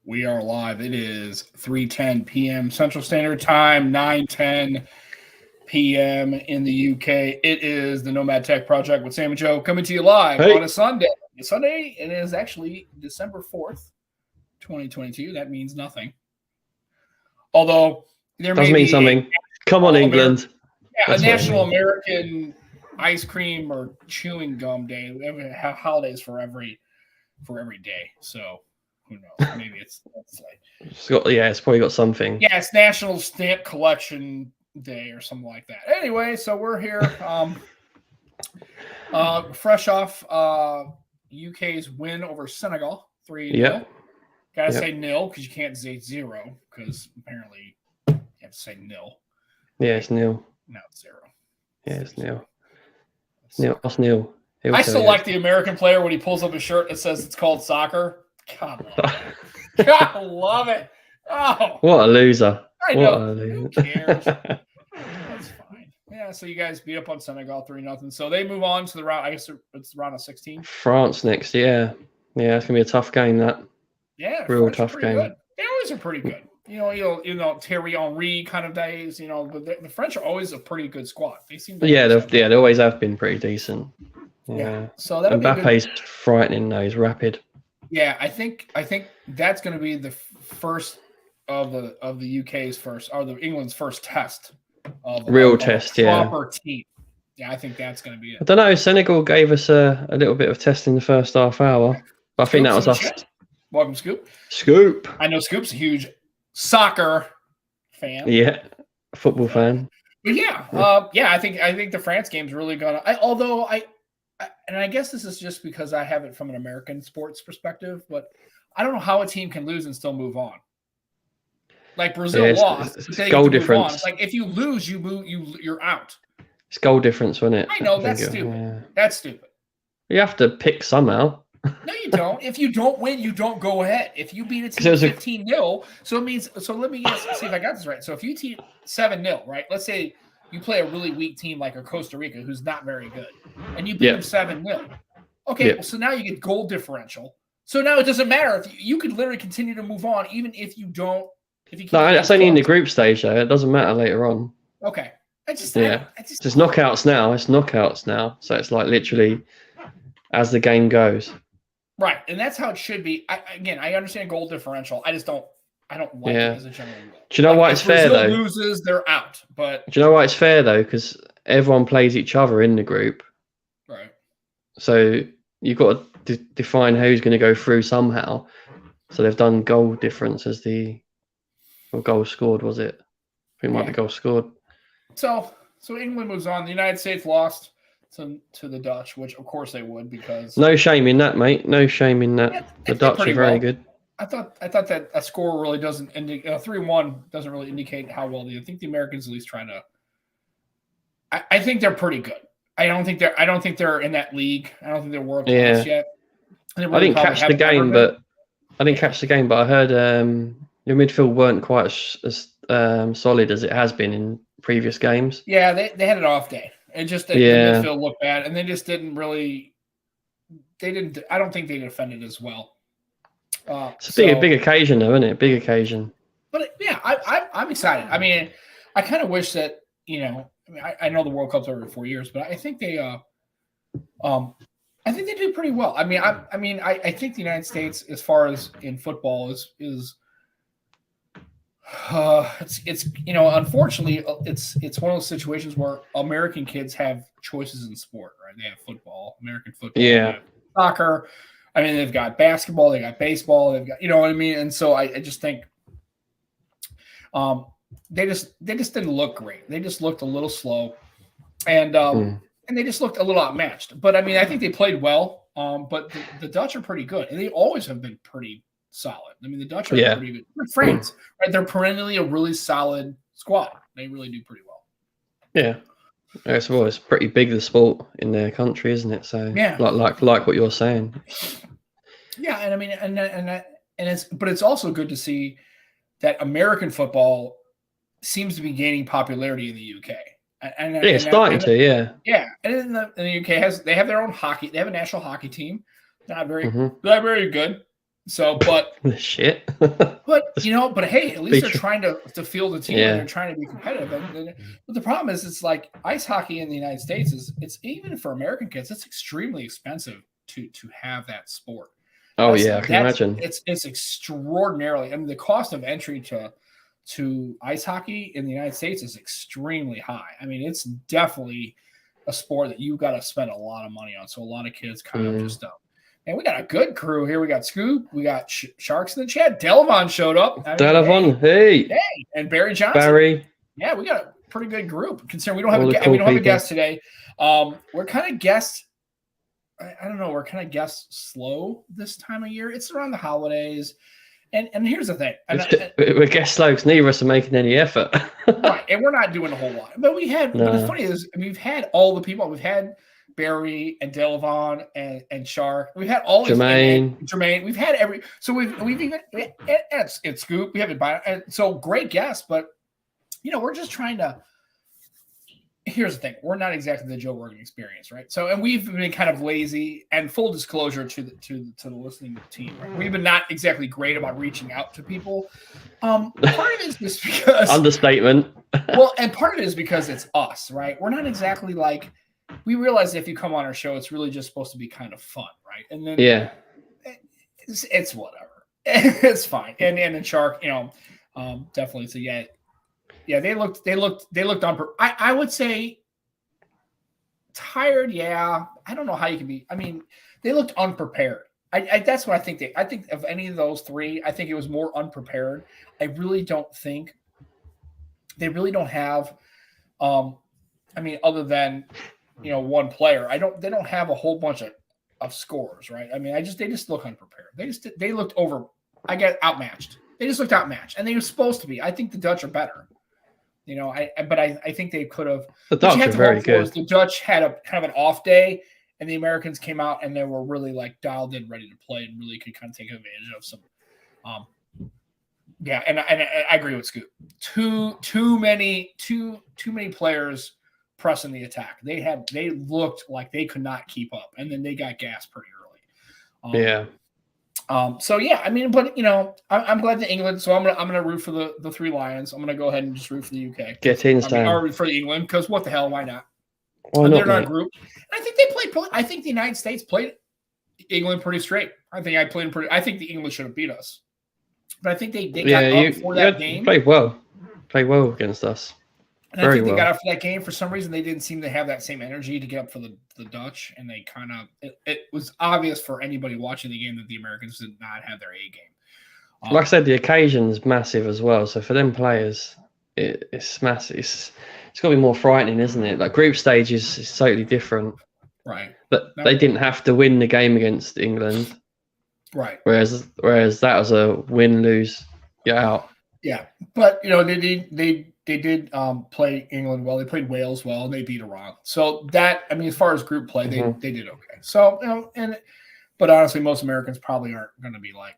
We are live. It is 3:10 p.m. Central Standard Time, 9:10 p.m. in the UK. It is the Nomad Tech Project with Sam and Joe coming to you live on a Sunday. Sunday, it is actually December 4th, 2022. That means nothing. Although there does may mean be something. Come on, England. A National American ice cream or chewing gum day. We have holidays for every day. So who knows? Maybe it's like it's probably got something. Yeah, it's National Stamp Collection Day or something like that. Anyway, so we're here, fresh off UK's win over Senegal, 3-0. Yep. Gotta say nil because you can't say 0 because apparently you have to say nil. Yeah, it's nil. No, it's 0. Yeah, it's nil. It's nil. I still like the American player when he pulls up his shirt. It says it's called soccer. God, I love it. Oh, what a loser! I know. Who cares? That's fine. Yeah. So you guys beat up on Senegal 3-0. So they move on to the round. I guess it's the round of 16. France next. Yeah. It's gonna be a tough game. That. Yeah. Real tough game. Good. They always are pretty good. You know, Thierry Henry kind of days. You know, but the French are always a pretty good squad. They seem. They always have been pretty decent. Yeah. So that Mbappe's frightening though. He's rapid. Yeah, I think that's going to be the first of the UK's first or the England's first test of real test, proper team. Yeah, I think that's going to be it. I don't know. Senegal gave us a little bit of test in the first half hour, but I think that was us. Welcome, Scoop. Scoop. I know Scoop's a huge soccer fan. Yeah, football fan. But I think the France game's really gonna. And I guess this is just because I have it from an American sports perspective, but I don't know how a team can lose and still move on. Like Brazil lost, it's goal difference. It's like if you lose, you're out. It's goal difference, wasn't it? I know that's stupid. Yeah. That's stupid. You have to pick somehow. No, you don't. If you don't win, you don't go ahead. If you beat a team 15-0, so it means. So let me see if I got this right. So if you team 7-0, right? Let's say you play a really weak team like a Costa Rica who's not very good, and you beat them 7-0. Okay, well, so now you get goal differential. So now it doesn't matter if you could literally continue to move on, even if you don't. No, that's only in the group stage, though. It doesn't matter later on. Okay, it's knockouts now. It's knockouts now. So it's like literally as the game goes. Right, and that's how it should be. I understand goal differential. I just don't. I don't like it as a general rule. Do you know why it's fair though? Brazil loses, they're out. But do you know why it's fair though? Because everyone plays each other in the group. Right. So you've got to define who's going to go through somehow. So they've done goal difference as goal scored. Was it? I think it might be goal scored. So England moves on. The United States lost to the Dutch, which of course they would because no shame in that, mate. No shame in that. Yeah, the Dutch are very good. I thought that a score really doesn't indicate 3-1 doesn't really indicate how well they. I think the Americans at least trying to. I think they're pretty good. I don't think they're in that league. I don't think they're world class yet. I didn't catch the game, but I heard your midfield weren't quite as solid as it has been in previous games. Yeah, they had an off day. It just the midfield looked bad, and they just didn't really. They didn't. I don't think they defended as well. It's a big occasion, though, isn't it? Big occasion. But I'm excited. I mean, I kind of wish that I know the World Cup's every 4 years, but I think they do pretty well. I think the United States, as far as in football, is unfortunately it's one of those situations where American kids have choices in sport, right? They have football, American football, they have soccer. I mean, they've got basketball, they got baseball, they've got, you know what I mean? And so I just think they just didn't look great. They just looked a little slow. And they just looked a little outmatched. But I mean, I think they played well. But the Dutch are pretty good. And they always have been pretty solid. I mean, the Dutch are pretty good. They're France, right? They're perennially a really solid squad. They really do pretty well. Yeah. It's pretty big, the sport in their country, isn't it? So like what you're saying. Yeah, and I mean, but it's also good to see that American football seems to be gaining popularity in the UK. It's starting to. Yeah, and in the UK they have their own hockey. They have a national hockey team. Not very good, So, but The shit. but hey, at least they're Feature. trying to field a team Yeah. and they're trying to be competitive. But the problem is, it's like ice hockey in the United States it's even for American kids, it's extremely expensive to have that sport. Oh yeah, I can imagine. It's extraordinarily. I mean, the cost of entry to ice hockey in the United States is extremely high. I mean, it's definitely a sport that you've got to spend a lot of money on. So a lot of kids kind of just and we got a good crew here. We got Scoop. We got Sharks in the chat. Delavon showed up. Delavon, hey. And Barry Johnson. Barry. Yeah, we got a pretty good group. Considering we don't have a guest today. We're kind of guest. I don't know. We're kind of guest slow this time of year. It's around the holidays. And here's the thing. We're guest slow because neither of us are making any effort. Right. And we're not doing a whole lot. But but the funny is, we've had all the people. We've had Barry and Delavon and Shark. We've had all Jermaine. We've had we've even and Scoop. We haven't bought so great guests, but we're just trying to. Here's the thing: we're not exactly the Joe Rogan experience, right? So, and we've been kind of lazy. And full disclosure to the listening team, right? We've been not exactly great about reaching out to people. Part of it is just because understatement. Well, and part of it is because it's us, right? We're not exactly like. We realize that if you come on our show, it's really just supposed to be kind of fun, right? And then it's whatever, it's fine. And then Shark, definitely. So yeah, they looked on. I would say tired. Yeah, I don't know how you can be. I mean, they looked unprepared. That's what I think. I think of any of those three, I think it was more unprepared. I really don't think they really don't have. I mean, other than one player, they don't have a whole bunch of scores, right? I mean, they just look unprepared. They looked outmatched. They just looked outmatched, and they were supposed to be. I think the Dutch are better. But I think they could have. The Dutch are very good. The Dutch had a kind of an off day, and the Americans came out and they were really like dialed in, ready to play, and really could kind of take advantage of some. And I agree with Scoop. Too many players pressing the attack. They looked like they could not keep up, and then they got gassed pretty early. So yeah, I mean, but I'm glad that England. So I'm gonna root for the three Lions. I'm gonna go ahead and just root for the UK. Get in, Stan. Or root for England because what the hell? Why not? Why not? They're not a group. And I think they played. I think the United States played England pretty straight. I think the English should have beat us, but I think they got up for that game. Played well against us. And I think they got up for that game. For some reason, they didn't seem to have that same energy to get up for the Dutch. And they kind of it was obvious for anybody watching the game that the Americans did not have their A game. Like I said, the occasion's massive as well. So for them players, it's massive. It's got to be more frightening, isn't it? Like group stage is totally different. Right. But they didn't have to win the game against England. Right. Whereas that was a win-lose, get out. Yeah. But, they did play England well. They played Wales well, and they beat Iran. So that, I mean, as far as group play, they did okay. So, but honestly, most Americans probably aren't going to be like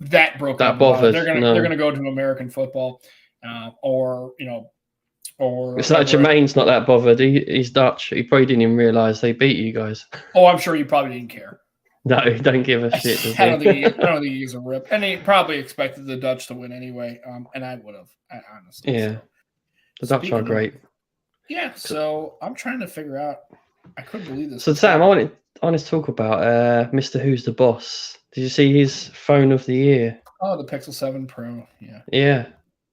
that broken. That bothered. They're going to go to American football, or it's like Jermaine's not that bothered. He's Dutch. He probably didn't even realize they beat you guys. Oh, I'm sure he probably didn't care. No, he don't give a shit. I don't think he gives a rip, and he probably expected the Dutch to win anyway. And I would have, honestly. Yeah, the Dutch are great. Yeah, so I'm trying to figure out. I couldn't believe this. So Sam, I wanted to talk about Mr. Who's the Boss. Did you see his phone of the year? Oh, the Pixel 7 Pro. Yeah. Yeah.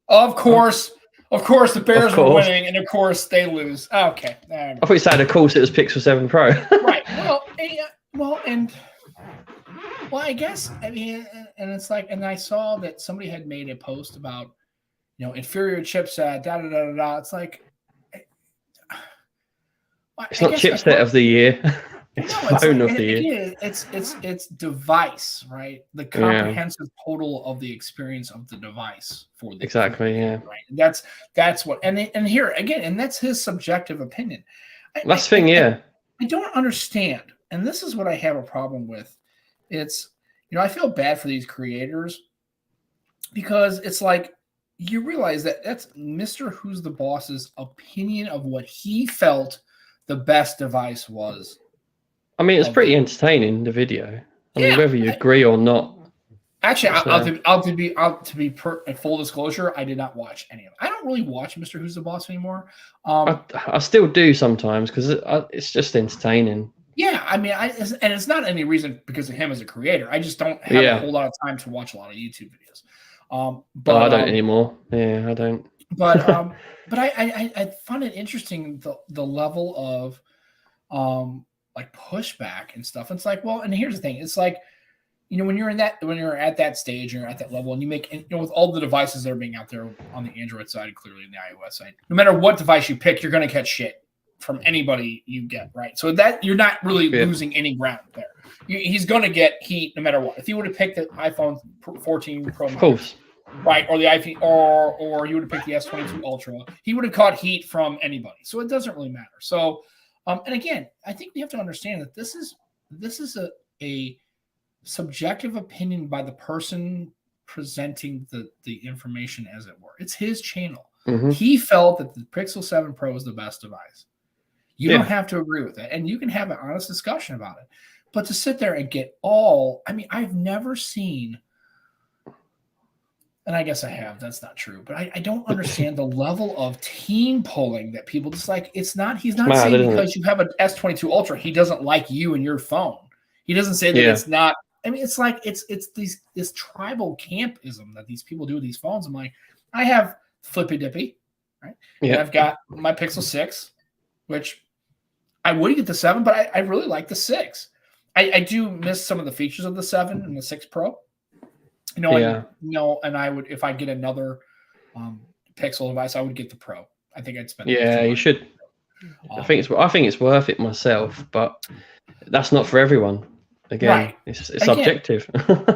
Of course, the Bears were winning, and of course they lose. Okay. I thought you said, of course, it was Pixel 7 Pro. Right. Well, I guess, I mean, and it's like, and I saw that somebody had made a post about, inferior chipset, da-da-da-da-da. It's like, it's not chipset of the year. It's phone of the year. It's device, right? The comprehensive total of the experience of the device for the yeah. Right. And that's what, and here again, and that's his subjective opinion. Last thing, yeah. I don't understand, and this is what I have a problem with. It's, I feel bad for these creators because it's like you realize that that's Mr. Who's the Boss's opinion of what he felt the best device was. I mean, it's pretty entertaining, the video. I mean, whether you agree or not, Actually, to be full disclosure, I did not watch any of it. I don't really watch Mr. Who's the Boss anymore. I still do sometimes because it's just entertaining. Yeah, I mean, and it's not any reason because of him as a creator. I just don't have a whole lot of time to watch a lot of YouTube videos. But I don't anymore. Yeah, I don't. But I find it interesting the level of like pushback and stuff. It's like, well, and here's the thing. It's like, when you're at that stage and you're at that level and you make, with all the devices that are being out there on the Android side and clearly in the iOS side, no matter what device you pick, you're going to catch shit from anybody you get, right? So that you're not really losing any ground there. He's going to get heat no matter what. If you would have picked the iPhone 14 Pro Max, right, or the iPhone, or you would have picked the S22 Ultra, he would have caught heat from anybody. So it doesn't really matter. So, and again, I think we have to understand that this is a subjective opinion by the person presenting the information, as it were. It's his channel. Mm-hmm. He felt that the Pixel 7 Pro is the best device. You don't have to agree with it, and you can have an honest discussion about it. But to sit there and get I've never seen, and I guess I have, that's not true, but I don't understand the level of team polling that people just like. He's not saying because you have an S22 Ultra, he doesn't like you and your phone. He doesn't say that it's not. I mean, it's like it's this tribal campism that these people do with these phones. I'm like, I have Flippy Dippy, right? Yeah. And I've got my Pixel 6, which I would get the 7, but I really like the 6. I do miss some of the features of the 7 and the 6 Pro. And I would, if I get another Pixel device, I would get the Pro. I think I'd spend. Yeah, you should. I think it's worth it myself, but that's not for everyone. Again, it's subjective.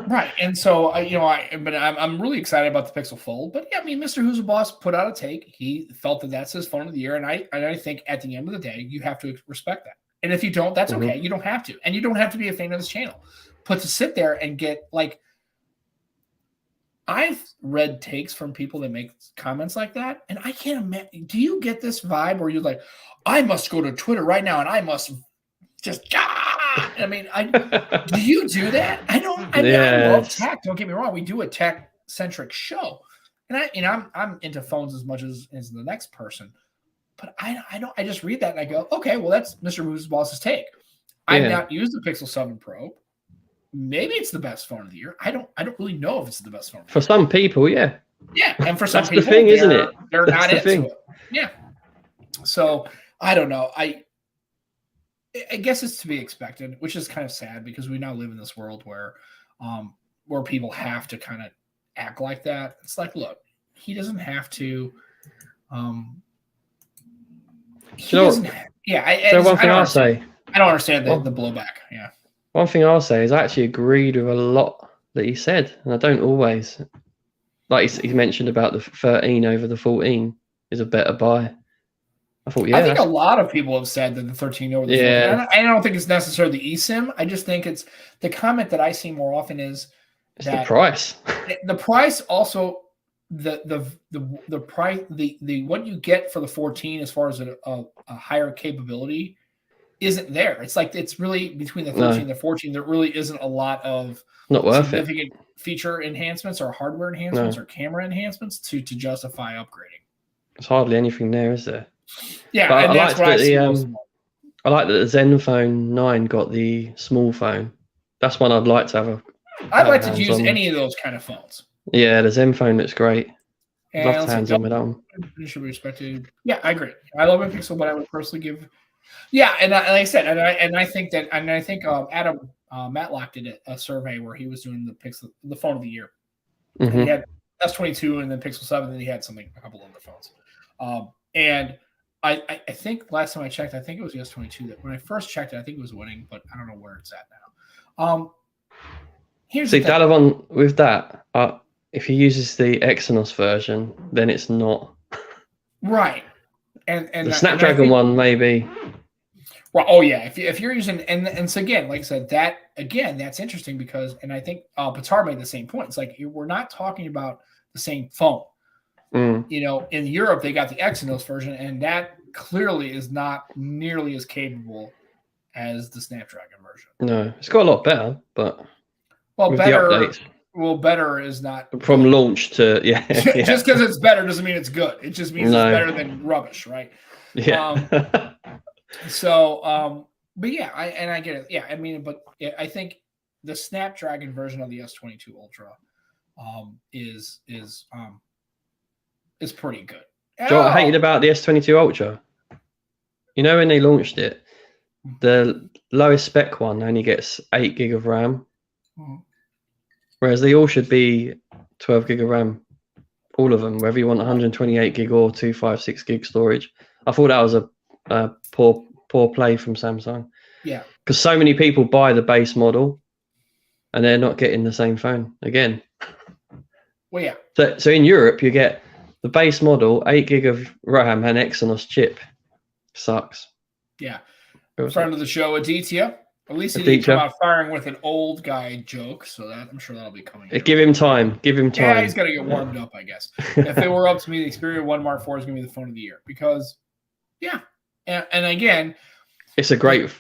Right. And so, I'm really excited about the Pixel Fold. But yeah, I mean, Mr. Who's the Boss put out a take. He felt that that's his phone of the year. And I think at the end of the day, you have to respect that. And if you don't, that's okay. You don't have to. And you don't have to be a fan of this channel. But to sit there and get, like, I've read takes from people that make comments like that. And I can't imagine. Do you get this vibe where you're like, I must go to Twitter right now and I must just... I mean, do you do that? I don't. I love tech. Don't get me wrong. We do a tech-centric show, and I'm into phones as much as the next person. But I don't. I just read that and I go, okay, well, that's Mr. Who's Boss's take. I've not used the Pixel 7 Pro. Maybe it's the best phone of the year. I don't really know if it's the best phone. For some people, yeah. Yeah, and for some people, the thing, isn't it? They're not into it. Yeah. So I don't know. I guess it's to be expected, which is kind of sad because we now live in this world where people have to kind of act like that. It's like, look, he doesn't have to. He doesn't. One thing I'll say. I don't understand the blowback. Yeah. One thing I'll say is I actually agreed with a lot that he said, and I don't always. Like he mentioned about the 13 over the 14 is a better buy. I thought, I think a lot of people have said that the 13 over the 14. I don't think it's necessarily the eSIM. I just think it's the comment that I see more often is the price. The price also the price the what you get for the 14 as far as a higher capability isn't there. It's like it's really between the 13 and the 14. There really isn't a lot of significant feature enhancements or hardware enhancements or camera enhancements to justify upgrading. There's hardly anything there, is there? Yeah, but and that's what I see. I like that the Zenfone 9 got the small phone. That's one I'd like to have. I'd like to use any of those kind of phones. Yeah, the Zenfone looks great. Love to hands on with that one. It should be respected. Yeah, I agree. I love a Pixel, but I would personally give. Yeah, and like I said, I think Adam Matlock did a survey where he was doing the phone of the year. Mm-hmm. He had S22 and then Pixel 7, and then he had a couple other phones. And I think last time I checked, I think it was the S22 that when I first checked it, I think it was winning, but I don't know where it's at now. Here's the that one with that. If he uses the Exynos version, then it's not right. And the Snapdragon one maybe. Well, oh yeah. If you're using and so again, like I said, that's interesting because I think Pitar made the same point. It's like we're not talking about the same phone. In Europe, they got the Exynos version, and that clearly is not nearly as capable as the Snapdragon version. No, it's got a lot better, but better. Well, better is not from launch to yeah. Just because it's better doesn't mean it's good. It just means it's better than rubbish, right? Yeah. But yeah, I get it. Yeah, I mean, but yeah, I think the Snapdragon version of the S22 Ultra is pretty good. Do you know what I hated about the S22 Ultra? You know when they launched it, the lowest spec one only gets 8 gig of RAM, whereas they all should be 12 gig of RAM, all of them, whether you want 128 gig or 256 gig storage. I thought that was a poor play from Samsung. Yeah, because so many people buy the base model, and they're not getting the same phone again. Well, yeah. So in Europe, you get the base model, 8 gig of RAM and Exynos chip. Sucks. Yeah. Friend of the show, Aditya. At least he didn't come out firing with an old guy joke, so that I'm sure that'll be coming. Give him time. Give him time. Yeah, he's got to get warmed up, I guess. If it were up to me, the Xperia 1 Mark IV is going to be the phone of the year because, yeah. And again, it's a great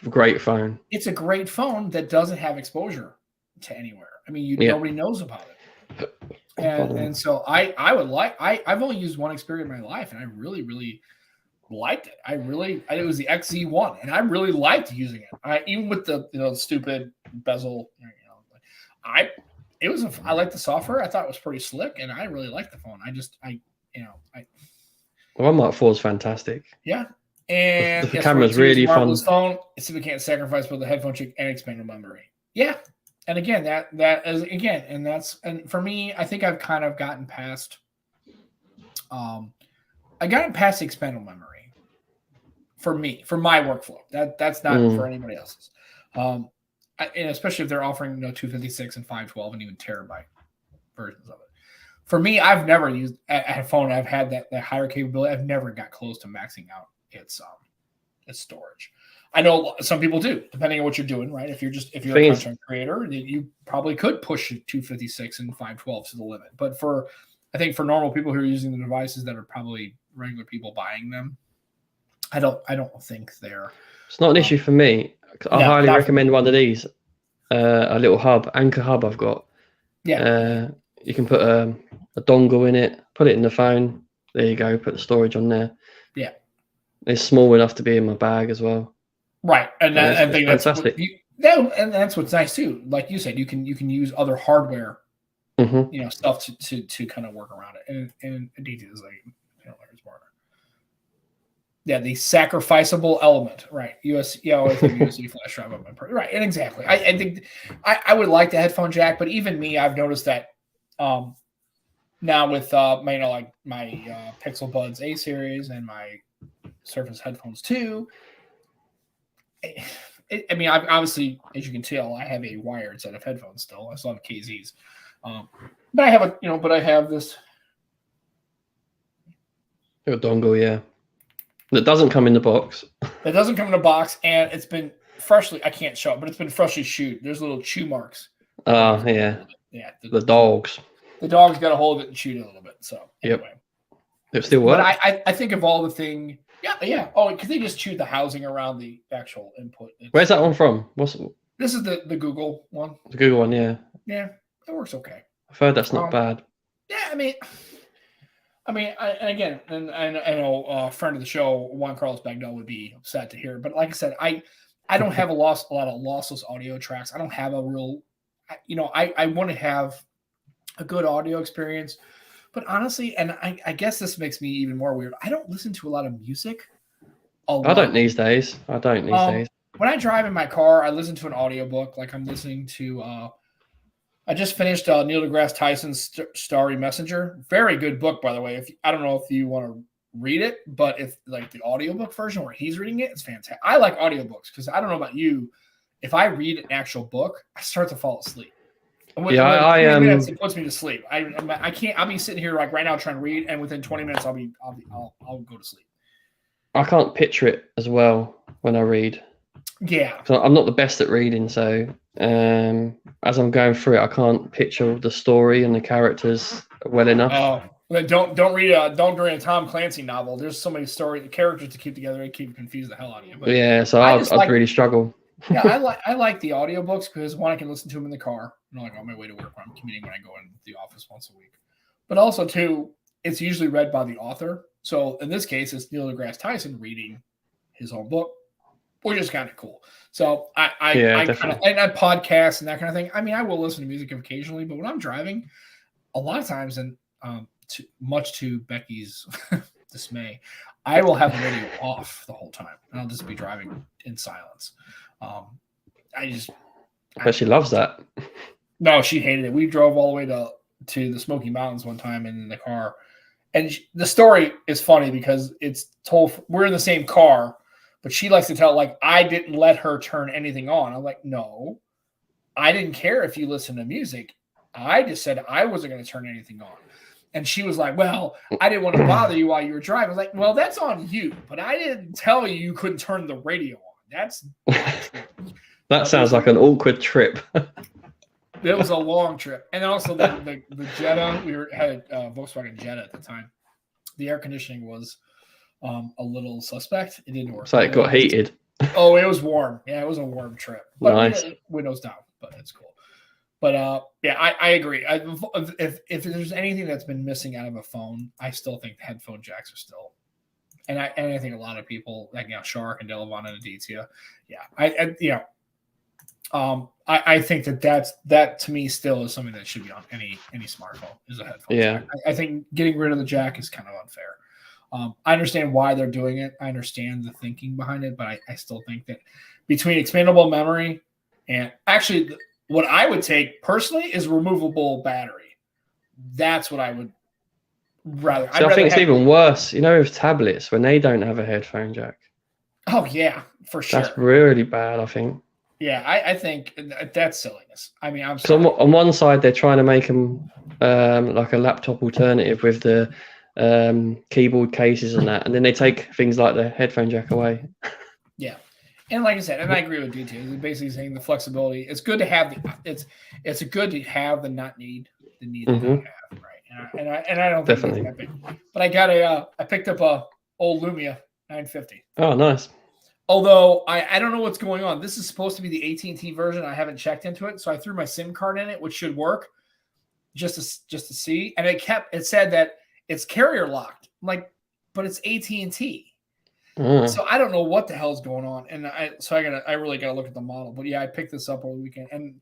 phone. It's a great phone that doesn't have exposure to anywhere. I mean, nobody knows about it. And so I've only used one Xperia in my life, and I really, really liked it. It was the XZ1, and I really liked using it. Even with the stupid bezel, I liked the software. I thought it was pretty slick, and I really liked the phone. The 1 Mark IV is fantastic. Yeah. And the camera's really fun. Phone, it simply can't sacrifice both the headphone jack and expandable memory. Yeah. And again, and for me, I think I've kind of gotten past expandable memory for me, for my workflow. That's not for anybody else's. And especially if they're offering 256 and 512 and even terabyte versions of it. For me, I've never used a phone. I've had that higher capability. I've never got close to maxing out its storage. I know some people do, depending on what you're doing, right? If you're a content creator, you probably could push 256 and 512 to the limit. But I think for normal people who are using the devices that are probably regular people buying them, I don't think they're. It's not an issue for me. I highly recommend one of these, a little hub, Anchor hub I've got. Yeah. You can put a dongle in it, put it in the phone. There you go. Put the storage on there. Yeah. It's small enough to be in my bag as well. Right, and I think that's fantastic. And that's what's nice too. Like you said, you can use other hardware, stuff to kind of work around it. And Aditya is like, yeah, the sacrificable element, right? USB flash drive on my right, and exactly. I think I would like the headphone jack, but even me, I've noticed that now with my Pixel Buds A series and my Surface headphones too. I mean, obviously, as you can tell, I have a wired set of headphones still. I still have KZs, but I have this. A dongle, yeah. That doesn't come in the box. It doesn't come in a box, and it's been freshly. I can't show it, but it's been freshly chewed. There's little chew marks. Oh, yeah. Yeah. The dogs. The dogs got a hold of it and chewed it a little bit. So anyway. It still works. But I think of all the thing. Yeah. Oh, because they just chewed the housing around the actual input. Where's that one from? This is the Google one. The Google one, yeah. Yeah, it works okay. I've heard that's not bad. Yeah, I mean, I know a friend of the show, Juan Carlos Bagdell, would be upset to hear it. But like I said, I don't have a lot of lossless audio tracks. I don't have a real, I want to have a good audio experience. But honestly, and I guess this makes me even more weird, I don't listen to a lot of music. I don't these days. When I drive in my car, I listen to an audiobook. Like I'm listening to, I just finished Neil deGrasse Tyson's Starry Messenger. Very good book, by the way. I don't know if you want to read it, but if like the audiobook version where he's reading it, it's fantastic. I like audiobooks because I don't know about you. If I read an actual book, I start to fall asleep. It puts me to sleep. I can't. I'll be sitting here like right now trying to read, and within 20 minutes, I'll go to sleep. I can't picture it as well when I read. Yeah. So I'm not the best at reading, so as I'm going through it, I can't picture the story and the characters well enough. Oh, don't read a Tom Clancy novel. There's so many characters to keep together. It keep confuse the hell out of you. But yeah, so I'd really struggle. Yeah, I like the audiobooks because one, I can listen to them in the car. like on my way to work when I'm commuting when I go in the office once a week. But also too, it's usually read by the author. So in this case, it's Neil deGrasse Tyson reading his own book, which is kind of cool. So I kind of, and I podcast and that kind of thing. I mean, I will listen to music occasionally, but when I'm driving, a lot of times, and much to Becky's dismay, I will have the radio off the whole time, and I'll just be driving in silence. But she loves that. No, she hated it. We drove all the way to the Smoky Mountains one time in the car, and the story is funny because it's told. We're in the same car, but she likes to tell like I didn't let her turn anything on. I'm like, no, I didn't care if you listen to music. I just said I wasn't going to turn anything on. And she was like, well, I didn't want to bother you while you were driving. I was like, well, that's on you, but I didn't tell you couldn't turn the radio on. That's that sounds like an awkward trip. It was a long trip. And also the Jetta, had a Volkswagen Jetta at the time. The air conditioning was a little suspect. It didn't work. So it got heated. Oh, it was warm. Yeah, it was a warm trip. But nice. Windows down, but it's cool. But yeah, I agree. If there's anything that's been missing out of a phone, I still think the headphone jacks are still. And I think a lot of people like Shark and Delavan and Aditya, I think that to me still is something that should be on any smartphone is a headphone. Yeah, I think getting rid of the jack is kind of unfair. I understand why they're doing it. I understand the thinking behind it, but I still think that between expandable memory and actually what I would take personally is removable battery. That's what I would rather. So I think it's even worse, with tablets when they don't have a headphone jack. Oh yeah, for sure. That's really bad, I think. Yeah, I think that's silliness. I mean, I'm sorry. So on one side they're trying to make them like a laptop alternative with the keyboard cases and that, and then they take things like the headphone jack away. Yeah. And like I said, and I agree with you too. They're basically saying the flexibility. It's good to have it's good to have the not need the need that you have, right? And I don't think definitely. It's that big. But I picked up a old Lumia 950. Oh, nice. Although I don't know what's going on. This is supposed to be the AT&T version. I haven't checked into it, so I threw my SIM card in it, which should work, just to see. And it said that it's carrier locked. I'm like, but it's AT&T. So I don't know what the hell's going on, and I really gotta look at the model. But yeah, I picked this up over the weekend, and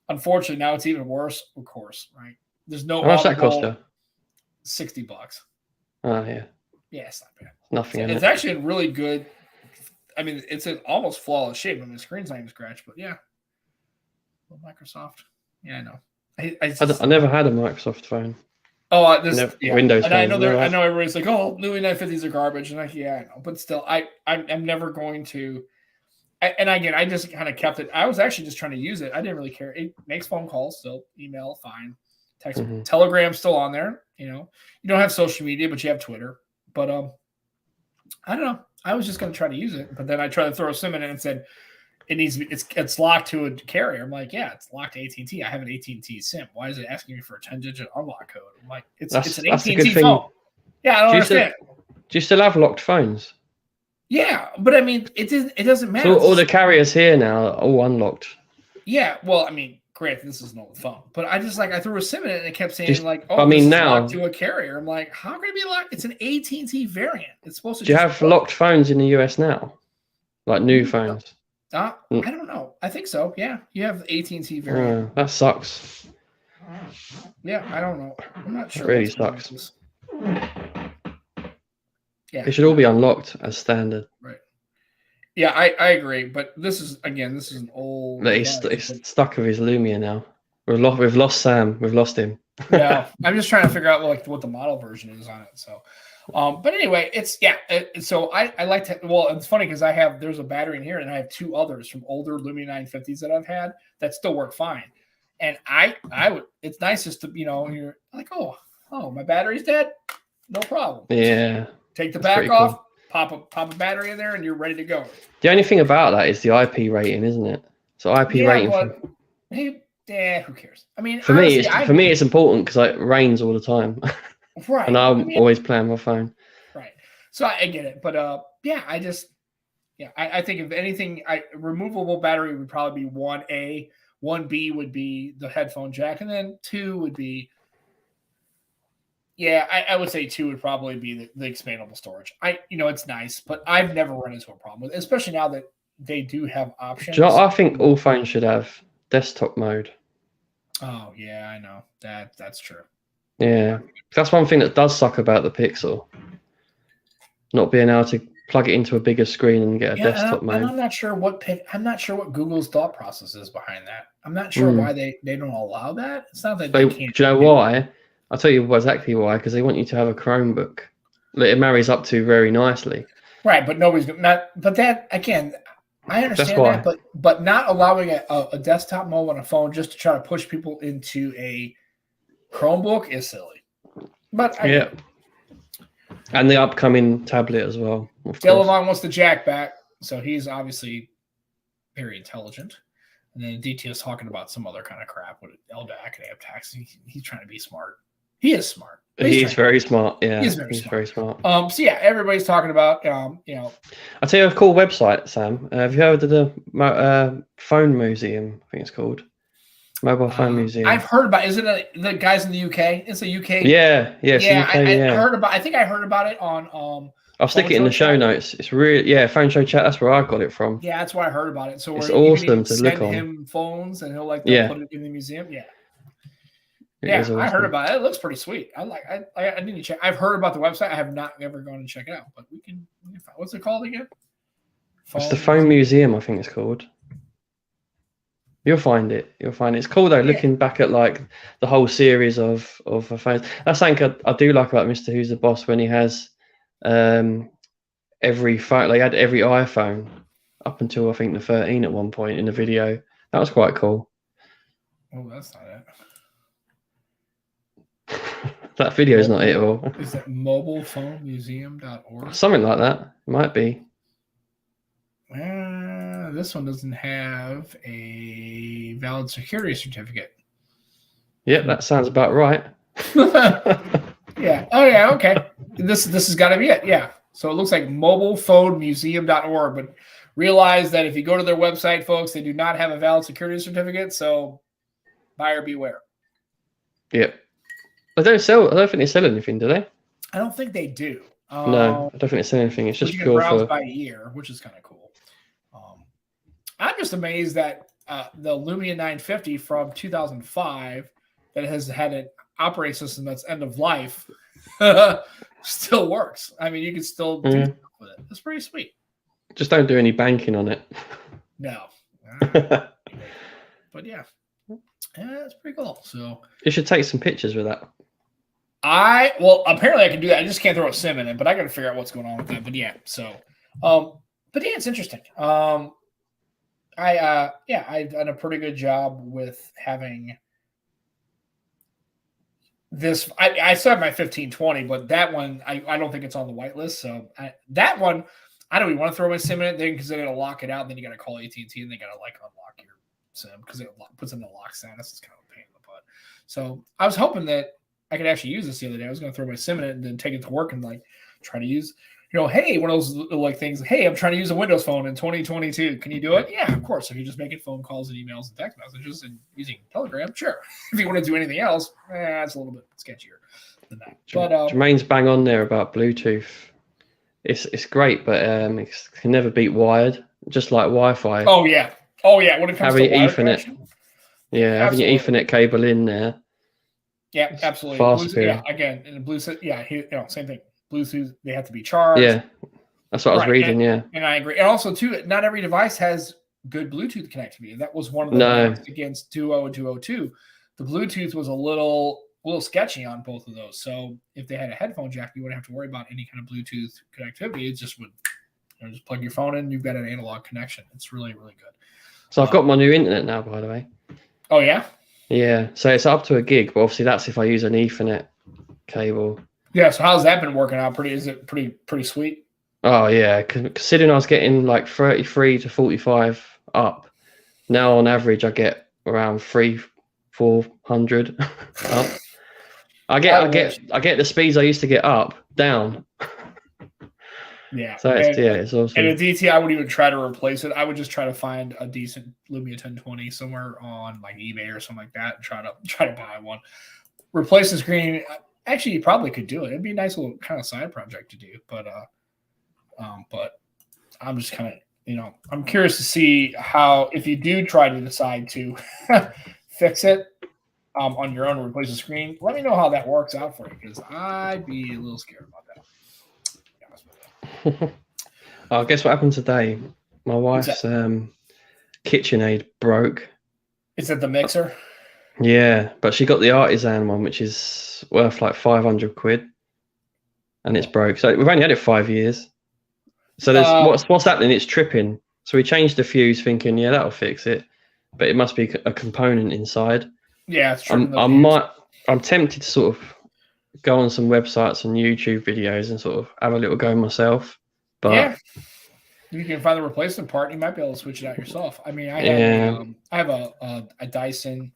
unfortunately now it's even worse. Of course, right? There's no. How much that cost you? $60. Oh yeah. Yeah, it's not bad. Nothing. It's actually in really good. I mean, it's in almost flawless shape. I mean, the screen's not even scratched, but yeah. Well, Microsoft. Yeah, I know. I never had a Microsoft phone. Oh, Windows. And I know everybody's like, oh, Louis 950s are garbage, and I know, but still, I'm never going to. And again, I just kind of kept it. I was actually just trying to use it. I didn't really care. It makes phone calls, still email, fine, text, Telegram still on there. You don't have social media, but you have Twitter. But I don't know. I was just going to try to use it, but then I tried to throw a SIM in it and said it's locked to a carrier. I'm like, yeah, it's locked to AT&T. I have an AT&T SIM. Why is it asking me for a 10-digit unlock code? I'm like, it's an AT&T phone. Yeah, I don't understand. Do you still have locked phones? Yeah, but I mean, it doesn't matter. So all the carriers here now are all unlocked. Yeah, well, I mean, granted, this is an old phone, but I threw a SIM in it and it kept saying now locked to a carrier. I'm like, how can it be locked? It's an AT&T variant. It's supposed to. Do you have locked phones in the US now, like new phones? I don't know. I think so. Yeah, you have the AT&T variant. That sucks. Yeah, I don't know. I'm not sure. It really sucks. Yeah, it should all be unlocked as standard. Right. Yeah, I agree. But this is an old. He's stuck with his Lumia now. We've lost Sam. We've lost him. Yeah, I'm just trying to figure out what the model version is on it. So, but anyway, so I like to. Well, it's funny because there's a battery in here, and I have two others from older Lumia 950s that I've had that still work fine. And I would. It's nice just to you're like, oh, my battery's dead, no problem. Yeah. Take the back off, cool. pop a battery in there, and you're ready to go. The only thing about that is the IP rating, isn't it? So IP rating. Who cares? I mean, for me, it's important because it rains all the time. Right. And I'm always playing my phone. Right. So I get it, but I think if anything, removable battery would probably be 1A. 1B would be the headphone jack, and then 2 would be. Yeah, I would say 2 would probably be the expandable storage. It's nice, but I've never run into a problem with it, especially now that they do have options. Do you know, I think all phones should have desktop mode. Oh yeah, I know that's true. Yeah, that's one thing that does suck about the Pixel. Not being able to plug it into a bigger screen and get a desktop mode. And I'm not sure what Google's thought process is behind that. I'm not sure why they don't allow that. It's not that they can't. Do you know why? I'll tell you exactly why. Because they want you to have a Chromebook that it marries up to very nicely. Right, but nobody's not. But that again, I understand that. But not allowing a desktop mode on a phone just to try to push people into a Chromebook is silly. But yeah. And the upcoming tablet as well. Delavon wants the jack back, so he's obviously very intelligent. And then DT is talking about some other kind of crap with LDAC and AppTax. He's trying to be smart. He is smart. He's very smart. Yeah, he's very smart. So yeah, everybody's talking about I'll tell you a cool website, Sam. Have you heard of the phone museum? I think it's called Mobile Phone Museum. I've heard about. Is it the guys in the UK? It's a UK. Yeah. I heard about. I think I heard about it on. I'll stick it in the show notes. It's really Phone Show Chat. That's where I got it from. Yeah, that's where I heard about it. So it's awesome to look on. Send him phones, and he'll put it in the museum. Yeah, awesome. I heard about it. It looks pretty sweet. I need to check. I've heard about the website. I have not ever gone to check it out, but we can find. What's it called again? It's the Phone Museum, I think it's called. You'll find it. It's cool though. Looking back at like the whole series of phones. That's something I do like about Mr. Who's the Boss when he has every phone. They had every iPhone up until I think the 13 at one point in the video. That was quite cool. Oh, that's not it. That video is not it at all. Is it mobilephonemuseum.org? Something like that. It might be. This one doesn't have a valid security certificate. Yep, that sounds about right. Yeah. Oh, yeah. Okay. This has got to be it. Yeah. So it looks like mobilephonemuseum.org, but realize that if you go to their website, folks, they do not have a valid security certificate. So buyer beware. Yep. I don't think they sell anything, do they? I don't think they do. No, I don't think they sell anything. It's just pure browse by year, which is kind of cool. I'm just amazed that the Lumia 950 from 2005 that has had an operating system that's end of life still works. I mean, you can still do stuff with it. It's pretty sweet. Just don't do any banking on it. No. But yeah, it's pretty cool. So you should take some pictures with that. Apparently I can do that. I just can't throw a SIM in it, but I got to figure out what's going on with that. But yeah, so, it's interesting. I've done a pretty good job with having this. I still have my 1520, but that one, I don't think it's on the whitelist. So that one, I don't even want to throw my SIM in it because they're going to lock it out. And then you got to call AT&T and they got to unlock your SIM because it puts in the lock status. It's kind of a pain in the butt. So I was hoping that I could actually use this the other day. I was going to throw my SIM in it and then take it to work and try to use, hey, one of those things. Hey, I'm trying to use a Windows phone in 2022. Can you do it? Yeah, of course. If you're just making phone calls and emails and text messages and using Telegram, sure. If you want to do anything else, it's a little bit sketchier than that. But Jermaine's bang on there about Bluetooth. It's great, but it can never beat wired. Just like Wi-Fi. Oh yeah. When it comes to Ethernet, having your Ethernet cable in there. Yeah, absolutely. Fast Bluetooth, again, in the Bluetooth, same thing. Bluetooth, they have to be charged. Yeah, that's what I was reading. And I agree. And also, too, not every device has good Bluetooth connectivity. That was one of the against Duo and Duo 2. The Bluetooth was a little sketchy on both of those. So if they had a headphone jack, you wouldn't have to worry about any kind of Bluetooth connectivity. It just would just plug your phone in. You've got an analog connection. It's really, really good. So I've got my new internet now, by the way. Oh yeah. Yeah, so it's up to a gig, but obviously that's if I use an Ethernet cable. Yeah, so how's that been working out? Is it pretty sweet? Oh yeah, considering I was getting like 33 to 45 up, now on average I get around 300-400 up. I get the speeds I used to get up down. Yeah. So it's awesome. And a DT, I wouldn't even try to replace it. I would just try to find a decent Lumia 1020 somewhere on like eBay or something like that and try to buy one. Replace the screen. Actually, you probably could do it. It'd be a nice little kind of side project to do. But I'm just kind of, I'm curious to see how, if you do try to decide to fix it on your own and replace the screen, let me know how that works out for you, because I'd be a little scared about that. Oh, guess what happened today? My wife's KitchenAid broke. Is it the mixer? Yeah, but she got the artisan one, which is worth like 500 quid, and it's broke. So we've only had it 5 years. So there's what's happening? It's tripping. So we changed the fuse, thinking, yeah, that'll fix it, but it must be a component inside. Yeah, it's true. I'm tempted to sort of go on some websites and YouTube videos and sort of have a little go myself. But yeah, you can find the replacement part. You might be able to switch it out yourself. I mean, I have a Dyson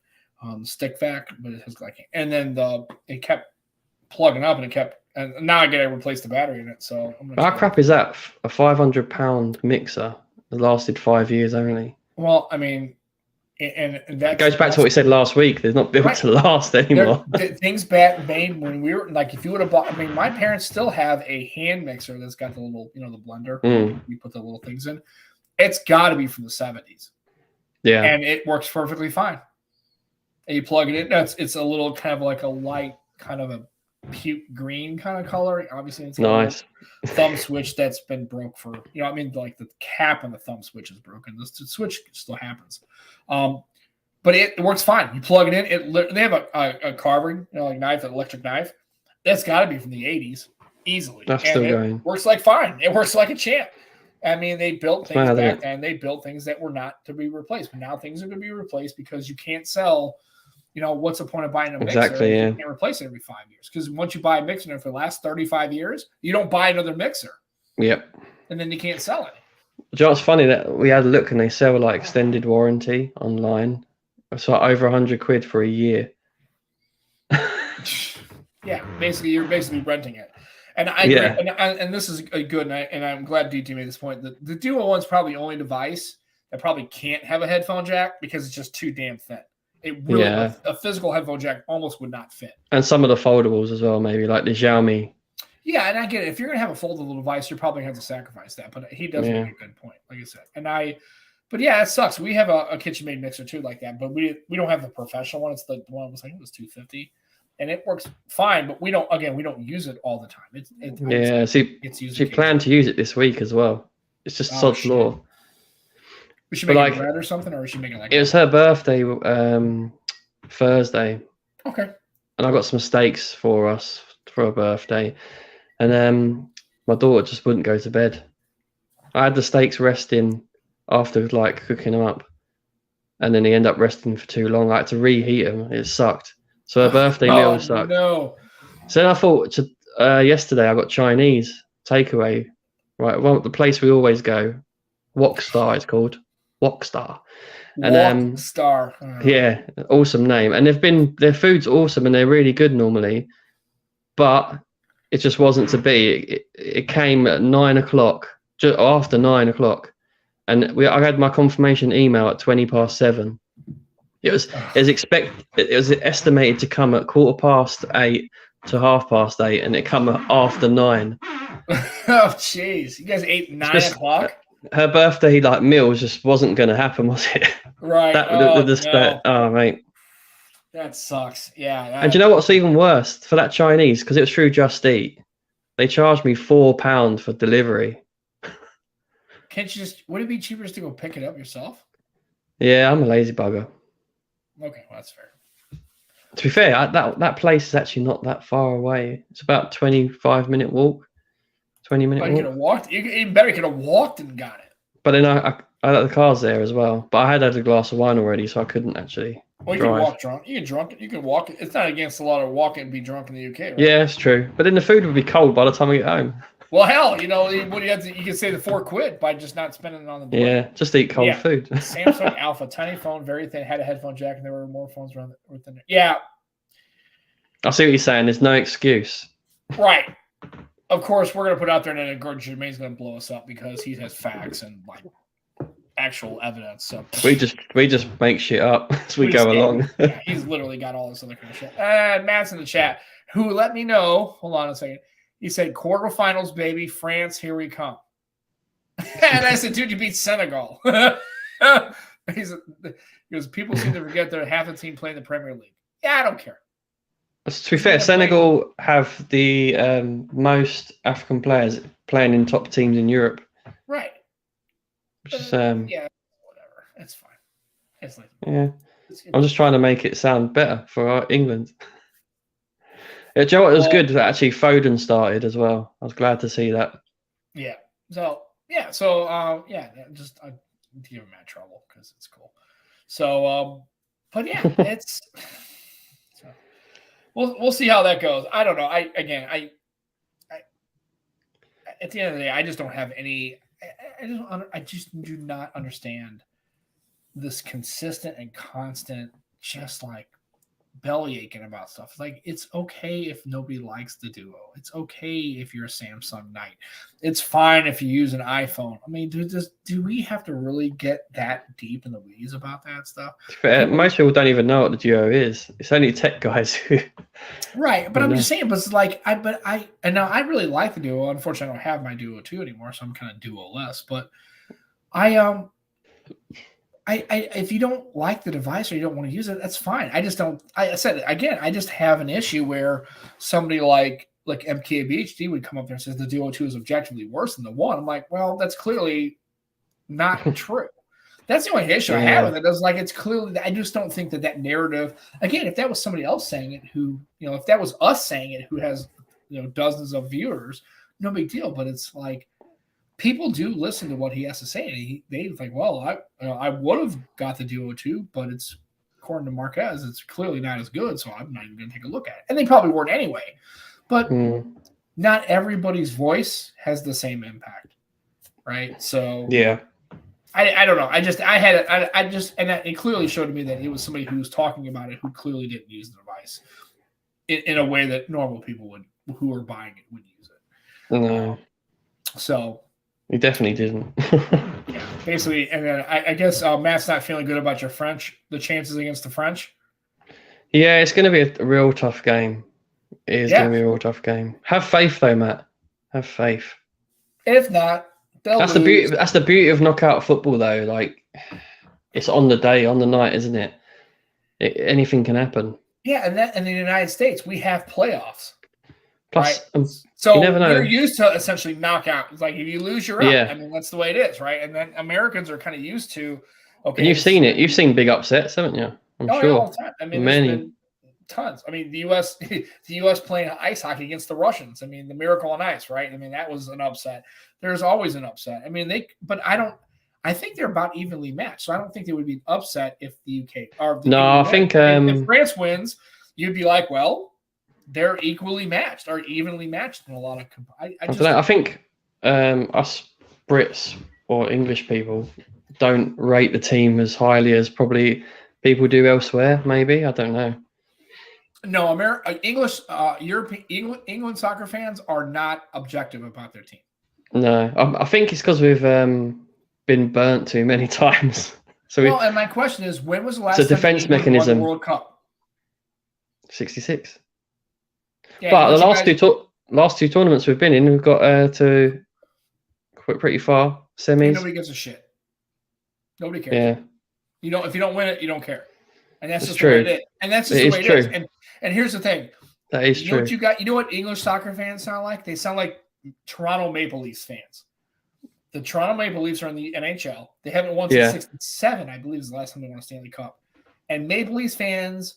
stick vac, but it has like, and then it kept plugging up, and now I got to replace the battery in it. So how crap is that? A £500 mixer that lasted 5 years only. Well, I mean, and that goes back to what we said last week. They're not built to last anymore. Things made when we were like, if you would have bought, I mean, my parents still have a hand mixer that's got the little, the blender. We put the little things in. It's got to be from the 70s. Yeah, and it works perfectly fine. And you plug it in. It's a little kind of like a light, kind of a puke green kind of color. Obviously, it's nice. Thumb switch that's been broke for, like the cap on the thumb switch is broken. The switch still happens. But it works fine. You plug it in. They have a carving, like knife, an electric knife. That's got to be from the 80s, easily. That's still going. Works like fine. It works like a champ. I mean, they built things back then. They built things that were not to be replaced. But now things are going to be replaced because you can't sell. What's the point of buying a mixer? Exactly, yeah. You can't replace it every 5 years. Because once you buy a mixer for the last 35 years, you don't buy another mixer. Yep. And then you can't sell it. Do you know what's funny? That we had a look and they sell like extended warranty online. It's like over 100 quid for a year. Yeah, basically, you're basically renting it. And I agree. And this is a good, and I'm glad DT made this point. The Duo One's probably the only device that probably can't have a headphone jack because it's just too damn thin. It really, a physical headphone jack almost would not fit. And some of the foldables as well, maybe like the Xiaomi. Yeah, and I get it. If you're going to have a foldable device, you're probably going to have to sacrifice that. But he does make a good point, like I said. But yeah, it sucks. We have a kitchen-made mixer too, like that. But we don't have the professional one. It's the one it was $250, and it works fine. But we don't use it all the time. She planned to use it this week as well. It's just sod's law. We should make bread or something, or we should make it like. It was her birthday, Thursday. Okay. And I got some steaks for us for her birthday, and my daughter just wouldn't go to bed. I had the steaks resting after like cooking them up, and then they end up resting for too long. I had to reheat them. It sucked. So her birthday meal sucked. No. So then I thought yesterday I got Chinese takeaway. Right, well, the place we always go, Wokstar it's called. Wokstar. And Wokstar. Yeah, awesome name. And their food's awesome and they're really good normally, but it just wasn't to be. It came at 9 o'clock, just after 9 o'clock. And I had my confirmation email at 7:20. It was estimated to come at 8:15 to 8:30, and it come at after 9. Oh jeez, you guys ate 9 o'clock. Her birthday meal just wasn't going to happen, was it? Right. Oh mate, that sucks. Yeah. And do you know what's even worse for that Chinese? Because it was through Just Eat, they charged me £4 for delivery. Can't you would it be cheaper just to go pick it up yourself? Yeah, I'm a lazy bugger. Okay, well, that's fair. To be fair, that place is actually not that far away. It's about 25-minute walk, 20-minute walk. You could have walked. Even better, you could have walked and got it. But then I the car's there as well. But I had a glass of wine already, so I couldn't actually. Well, you can walk drunk. You can walk. It's not against the law to walk and be drunk in the UK, right? Yeah, it's true. But then the food would be cold by the time I get home. Well, hell, what do you have to? You can save the £4 by just not spending it on the board. Yeah, just eat cold food. Samsung Alpha, tiny phone, very thin, had a headphone jack, and there were more phones around within there. Yeah, I see what you're saying. There's no excuse. Right. of course, we're going to put out there that Gordon Germain's going to blow us up because he has facts and like actual evidence. So we just make shit up as we go along. Yeah, he's literally got all this other kind of shit. Matt's in the chat, who let me know. Hold on a second. He said, quarterfinals, baby, France, here we come. And I said, dude, you beat Senegal. He goes, people seem to forget that half the team playing the Premier League. Yeah, I don't care. To be fair, Senegal have the most African players playing in top teams in Europe. Right. Which is, yeah, whatever. It's fine. It's like, yeah. I'm just trying to make it sound better for England. Yeah, do you know what? It was good that actually Foden started as well. I was glad to see that. Yeah. So yeah. So just I give him that trouble because it's cool. So but yeah, it's so, we'll see how that goes. I don't know. I at the end of the day, I just don't have any. I just do not understand this consistent and constant, just like belly aching about stuff. Like, it's okay if nobody likes the Duo. It's okay if you're a Samsung Knight. It's fine if you use an iPhone. I mean, do we have to really get that deep in the weeds about that stuff? Most people don't even know what the Duo is. It's only tech guys who. Right, but I'm just saying. But it's like and now I really like the Duo. Unfortunately, I don't have my Duo 2 anymore, so I'm kind of Duo-less. But I if you don't like the device or you don't want to use it, that's fine. I just don't. I said it again. I just have an issue where somebody like MKBHD would come up there and says the Duo 2 is objectively worse than the One. I'm like, well, that's clearly not true. That's the only issue I have with it. It's like, it's clearly, I just don't think that narrative. Again, if that was somebody else saying it, who, if that was us saying it, who has dozens of viewers, no big deal. But it's like, people do listen to what he has to say, and they think, well, I would have got the Duo 2, but it's, according to Marquez, it's clearly not as good, so I'm not even going to take a look at it. And they probably weren't anyway. But not everybody's voice has the same impact, right? So yeah, I don't know. And it clearly showed to me that it was somebody who was talking about it who clearly didn't use the device in a way that normal people who are buying it would use it. No. So he definitely didn't. Yeah, basically, and then I guess Matt's not feeling good about your French, the chances against the French. Yeah, it's going to be a real tough game. It is going to be a real tough game. Have faith, though, Matt. Have faith. If not, that's lose. That's the beauty of knockout football, though. Like, it's on the day, on the night, isn't it? Anything can happen. Yeah, and in the United States, we have playoffs. Plus, right? So we're used to essentially knockout. It's like, if you lose, you're out. Yeah. I mean, that's the way it is, right? And then Americans are kind of used to. Okay, and you've seen it. You've seen big upsets, haven't you? I'm sure. Yeah, all the time. I mean, there's been tons. I mean, the U.S. playing ice hockey against the Russians. I mean, the Miracle on Ice, right? I mean, that was an upset. There's always an upset. I mean, I think they're about evenly matched. So I don't think they would be an upset if the UK or the I think if France wins, you'd be like, well, they're equally matched or evenly matched in a lot of. I think us Brits or English people don't rate the team as highly as probably people do elsewhere. Maybe, I don't know. No, English, England soccer fans are not objective about their team. No, I think it's because we've been burnt too many times. And my question is, when was the last time defense mechanism won the World Cup? 66. Yeah, but the last two tournaments we've been in, we've got to pretty far semis. Nobody gives a shit. Nobody cares. Yeah. If you don't win it, you don't care. And that's just true. The way it is. And that's just the way it is. And here's the thing. That is true. You know what English soccer fans sound like? They sound like Toronto Maple Leafs fans. The Toronto Maple Leafs are in the NHL. They haven't won since 67, I believe, is the last time they won a Stanley Cup. And Maple Leafs fans,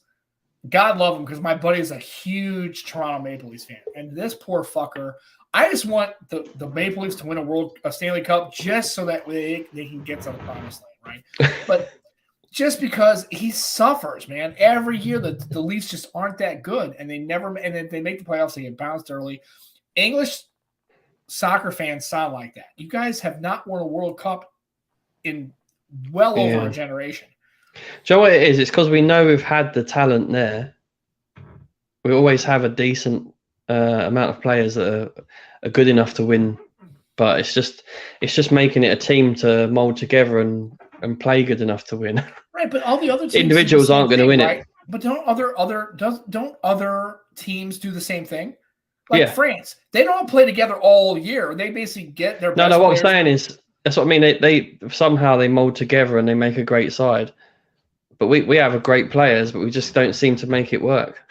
God love them, because my buddy is a huge Toronto Maple Leafs fan. And this poor fucker, I just want the Maple Leafs to win a Stanley Cup just so that they can get to the promised land, right? But just because he suffers, man. Every year the Leafs just aren't that good, and they then they make the playoffs, they get bounced early. English soccer fans sound like that. You guys have not won a World Cup in over a generation. Do you know what it is? It's because we know we've had the talent there. We always have a decent amount of players that are good enough to win. But it's just making it a team to mold together and play good enough to win. Right, but all the other teams individuals aren't going to win it. But don't other teams do the same thing? Like France, they don't play together all year. They basically get their best No. What I'm players. saying is that's what I mean. They somehow they mold together and they make a great side. But we have a great players, but we just don't seem to make it work.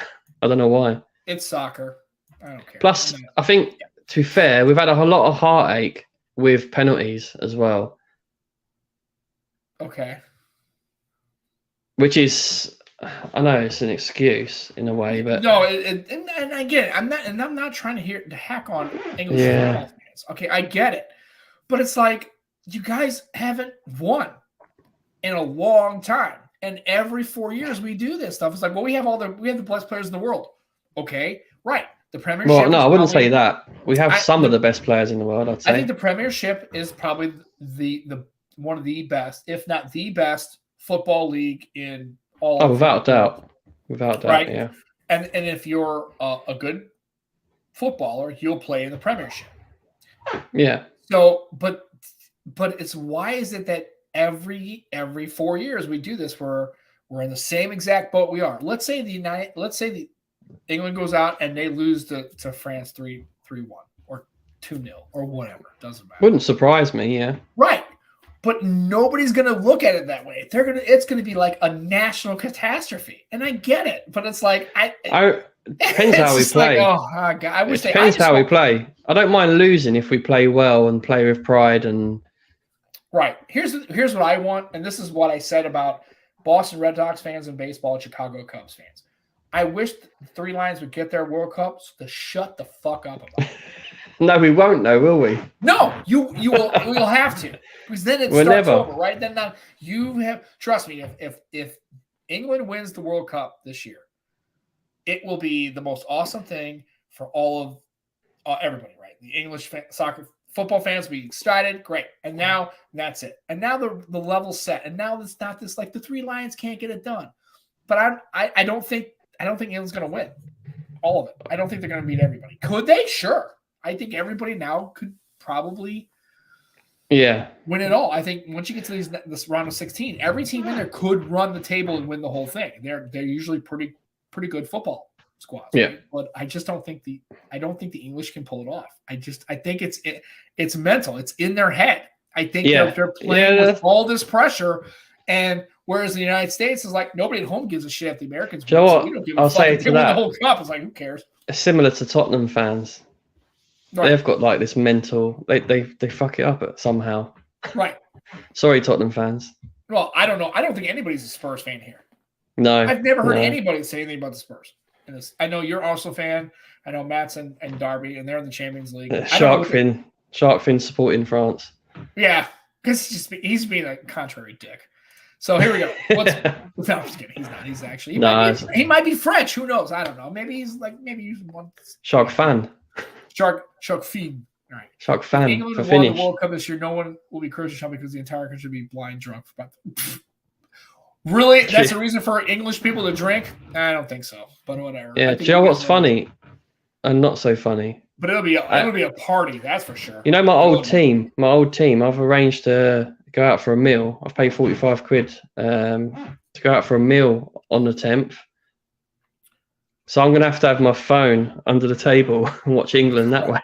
I don't know why. It's soccer. I don't care. Plus, I think, to be fair, we've had a lot of heartache with penalties as well. Okay. Which is, I know it's an excuse in a way, but no. And again, I'm not trying to hack on English football fans. Okay, I get it, but it's like you guys haven't won in a long time, and every 4 years we do this stuff. It's like, well, we have the best players in the world. Okay, right. The Premiership. Well, no, I wouldn't say that. We have some of the best players in the world, I'd say. I think the Premiership is probably the one of the best, if not the best, football league in all. Oh, without doubt, right? Yeah. And if you're a good footballer, you'll play in the Premiership. Yeah. So, but it's why is it that every 4 years we do this? We're in the same exact boat we are. Let's say England goes out and they lose to France 3-1 or 2-0 or whatever. Doesn't matter. Wouldn't surprise me, yeah. Right. But nobody's going to look at it that way. It's going to be like a national catastrophe. And I get it, but it's like it depends how we play. Like, God, I wish it depends how we play. I don't mind losing if we play well and play with pride and right. Here's what I want, and this is what I said about Boston Red Sox fans and baseball and Chicago Cubs fans. I wish the Three Lions would get their World Cups to shut the fuck up about it. No, we won't, though, will we? No, you'll have to, because then it starts over, right? Then now you have. Trust me, if England wins the World Cup this year, it will be the most awesome thing for all of everybody, right? The English football fans will be excited, great, and now that's it. And now the level's set, and now it's not this like the Three Lions can't get it done. But I don't think England's going to win all of it. I don't think they're going to beat everybody. Could they? Sure. I think everybody now could probably win it all. I think once you get to this round of 16, every team in there could run the table and win the whole thing. They're usually pretty good football squads. Yeah. Right? But I just don't think the English can pull it off. I think it's mental. It's in their head. I think they're playing with all this pressure, and whereas the United States is like nobody at home gives a shit if the Americans win. So we don't give a I'll fuck. say if they win the whole cup. It's like who cares? It's similar to Tottenham fans. Right. They've got like this mental. They fuck it up somehow. Right. Sorry, Tottenham fans. Well, I don't know. I don't think anybody's a Spurs fan here. No, I've never heard anybody say anything about the Spurs. I know you're also a fan. I know Matt's and Darby, and they're in the Champions League. Shark fin supporting France. Yeah, because he's being a contrary dick. So here we go. No, I'm just kidding. He's not. He's actually. He might be French. Who knows? I don't know. Maybe he's one. Shark fan. Shark fin. All right. Shark fan. England won the World Cup this year. No one will be crucial because the entire country will be blind drunk. Really? That's a reason for English people to drink? I don't think so. But whatever. Yeah. Do you know what's funny and not so funny? But it'll be a party. That's for sure. You know my old team. I've arranged to go out for a meal. I've paid 45 quid to go out for a meal on the 10th. So I'm going to have my phone under the table and watch England that way.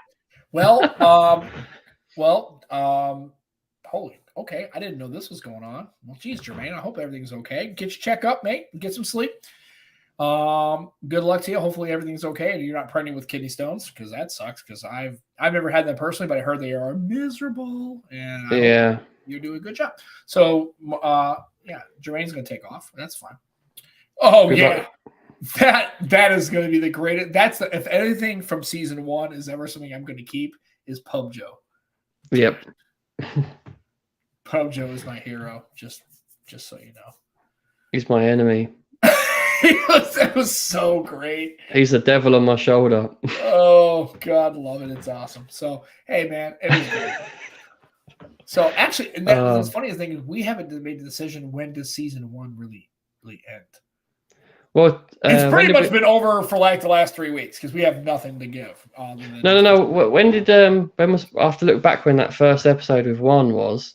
Holy, okay. I didn't know this was going on. Well, geez, Jermaine, I hope everything's okay. Get your check up, mate. Get some sleep. Good luck to you. Hopefully everything's okay and you're not pregnant with kidney stones because that sucks because I've never had that personally, but I heard they are miserable and you do a good job. So, Jermaine's going to take off. That's fine. Oh, good luck. That is going to be the greatest. If anything from season 1 is ever something I'm going to keep is Pub Joe. Yep. Pub Joe is my hero. Just so you know, he's my enemy. That was so great. He's the devil on my shoulder. Oh God, love it. It's awesome. So hey, man, it was great. So actually, and the funniest thing is we haven't made the decision when does season 1 really end. Well, it's pretty much been over for like the last 3 weeks because we have nothing to give. No. When did when was I have to look back when that first episode with Juan was?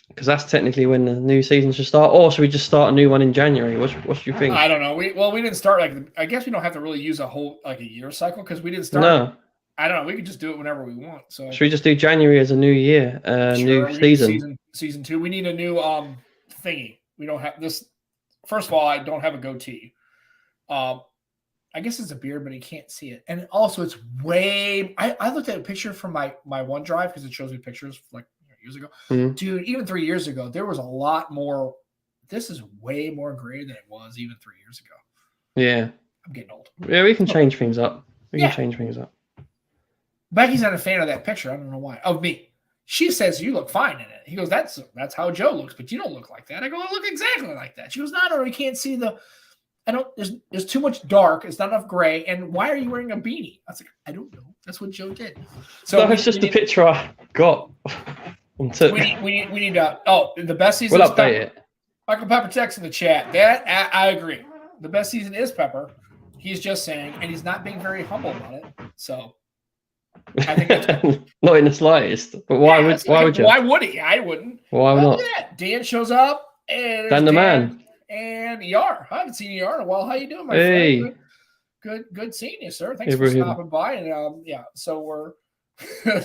Because that's technically when the new season should start. Or should we just start a new one in January? What do you think? I don't know. We didn't start I guess we don't have to really use a whole like a year cycle because we didn't start. No. I don't know. We could just do it whenever we want. So should we just do January as a new year, new season? Season 2. We need a new thingy. We don't have this. First of all, I don't have a goatee. I guess it's a beard, but you can't see it. And also, it's way. I looked at a picture from my OneDrive because it shows me pictures like years ago. Mm-hmm. Dude, even 3 years ago, there was a lot more. This is way more gray than it was even 3 years ago. Yeah, I'm getting old. Yeah, we can change things up. We can change things up. Becky's not a fan of that picture. I don't know why. Of me. She says you look fine in it. He goes, that's how Joe looks, but you don't look like that. I go, I look exactly like that. She goes, no, you can't see the. I don't. There's too much dark. It's not enough gray. And why are you wearing a beanie? I was like, I don't know. That's what Joe did. So it's just the picture I got. We need the best season. We'll update it. Michael Pepper texts in the chat. That I agree. The best season is Pepper. He's just saying, and he's not being very humble about it. So. I think that's not in the slightest. But why would you? Why would he? I wouldn't. Why not? Look at that. Dan shows up and Dan the man and ER. I haven't seen ER in a while. How you doing, my friend? Good seeing you, sir. Thanks for stopping by. And so we're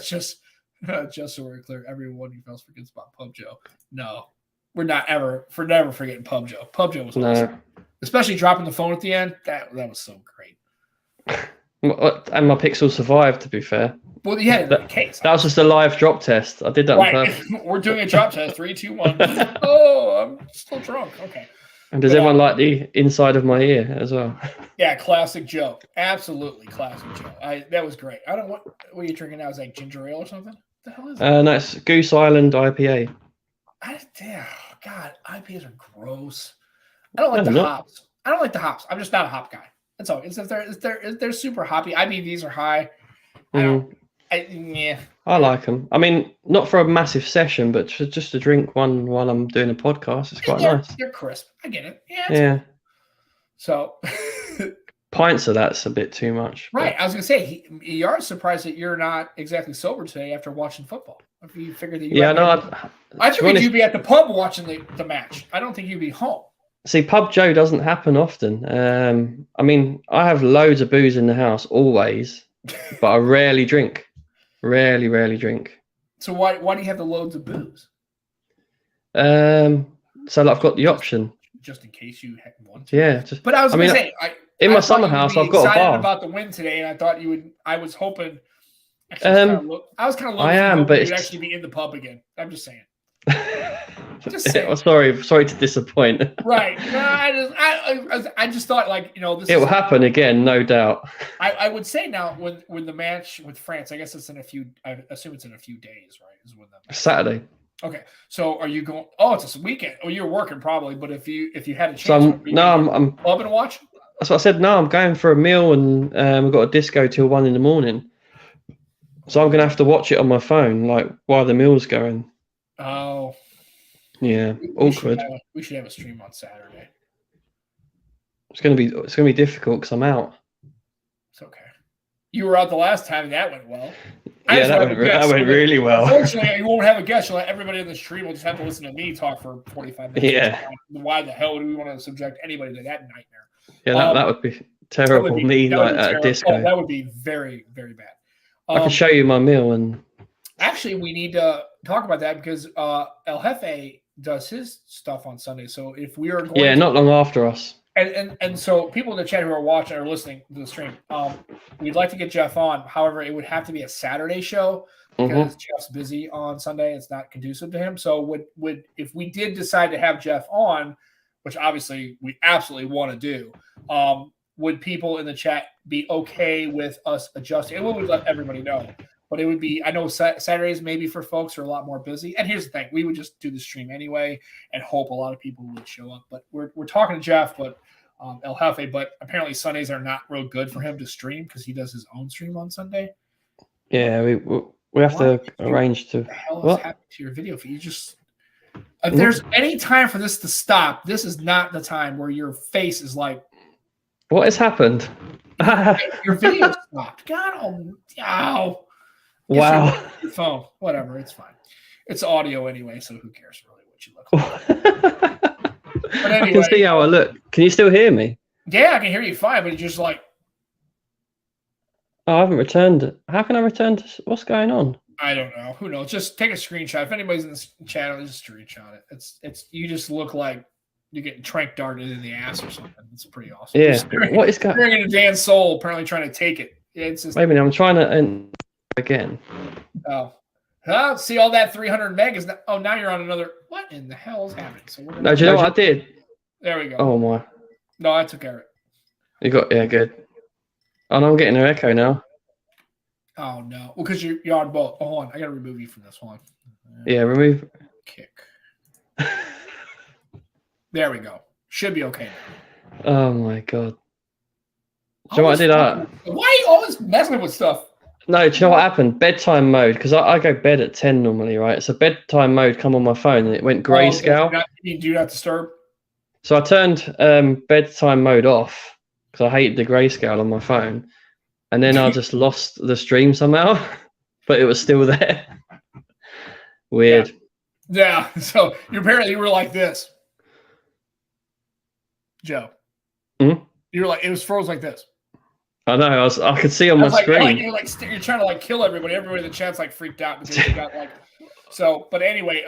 just so we're clear. Everyone else forgets about Pub Joe. No, we're never forgetting Pub Joe. Pub Joe was awesome. Especially dropping the phone at the end. That was so great. And my Pixel survived, to be fair. Well, yeah, in the case. That was just a live drop test. I did that on purpose. We're doing a drop test. 3, 2, 1. Oh, I'm still drunk. Okay. And does everyone like the inside of my ear as well? Yeah, classic Joe. Absolutely classic Joe. That was great. I don't know what are you drinking now? Is that ginger ale or something? What the hell is that? No, it's Goose Island IPA. God, IPAs are gross. I don't like the hops. I don't like the hops. I'm just not a hop guy. That's all. It's if they're super hoppy. IBVs are high. I like them. I mean, not for a massive session, but just to drink one while I'm doing a podcast. It's quite nice. They're crisp. I get it. Yeah. So pints of that's a bit too much. Right. But I was gonna say you are surprised that you're not exactly sober today after watching football. If you figured that I figured you'd be at the pub watching the match. I don't think you'd be home. See, Pub Joe doesn't happen often. I mean, I have loads of booze in the house always, but I rarely drink. Rarely drink. So why do you have the loads of booze? So I've got the option. Just in case you want to. Yeah. But I was going to say, in my summer house, I've got a bar. About the win today, and I thought you would. I was hoping. I was kind of looking. I am, but you'd actually be in the pub again. I'm just saying. Sorry to disappoint. Right. No, I just thought it will happen again, no doubt. I would say now when the match with France, I guess it's in a few. I assume it's in a few days, right? Is when the Saturday. Okay, so are you going? Oh, it's a weekend. Oh, you're working probably, but if you had a chance, I'm club and watch. That's what I said. No, I'm going for a meal, and we've got a disco till 1 a.m. So I'm gonna have to watch it on my phone, like while the meal's going. Oh. Yeah, awkward. We should have a stream on Saturday. It's gonna be difficult because I'm out. It's okay. You were out the last time, and that went well. Yeah, that went really well. Unfortunately, you won't have a guest. You'll let everybody in the stream will just have to listen to me talk for 45 minutes. Yeah. Why the hell do we want to subject anybody to that nightmare? Yeah, that would be terrible. At a disco. Oh, that would be very, very bad. I can show you my meal and. Actually, we need to talk about that because El Jefe does his stuff on Sunday. So if we are going not long after us. And so people in the chat who are watching or listening to the stream, we'd like to get Jeff on. However, it would have to be a Saturday show because Jeff's busy on Sunday. It's not conducive to him. So would if we did decide to have Jeff on, which obviously we absolutely want to do, would people in the chat be okay with us adjusting? And we would let everybody know. But it would be, I know Saturdays maybe for folks are a lot more busy. And here's the thing, we would just do the stream anyway and hope a lot of people would show up. But we're talking to Jeff, but El Jefe, but apparently Sundays are not real good for him to stream because he does his own stream on Sunday. Yeah, we have to arrange to. What the hell is happening to your video feed? You just If there's any time for this to stop, this is not the time where your face is like, what has happened? your video stopped. God, oh. Wow. Your phone, whatever, it's fine. It's audio anyway, so who cares really what you look like? But anyway, I can see how I look. Can you still hear me? Yeah, I can hear you fine, but it's just like, oh, I haven't returned. How can I return to what's going on? I don't know. Who knows? Just take a screenshot. If anybody's in this channel, just screenshot it. It's you just look like you're getting trank darted in the ass or something. It's pretty awesome. Yeah. What is going? Staring at a Dan's soul, apparently trying to take it. It's just, wait a minute, I'm trying to again. Oh, see all that 300 meg is oh, now you're on another. What in the hell is happening? So no, do you know what I did? There we go. Oh my. No, I took care of it. You got good. Oh no, I'm getting an echo now. Oh no. Well, because you're on both. Oh, hold on. I gotta remove you from this one. Yeah, remove kick. There we go. Should be okay now. Oh my god. Do you know what I did? Why are you always messing with stuff? No, do you know what happened? Bedtime mode, because I go bed at 10 normally, right? So bedtime mode come on my phone and it went grayscale. Do not disturb. So I turned bedtime mode off because I hate the grayscale on my phone. And then I just lost the stream somehow, but it was still there. Weird. Yeah. So you were like this, Joe. Mm-hmm. You were like, it was froze like this. I know. I could see on my screen. You're trying to like kill everybody. Everybody in the chat's like freaked out because you got like. So, but anyway,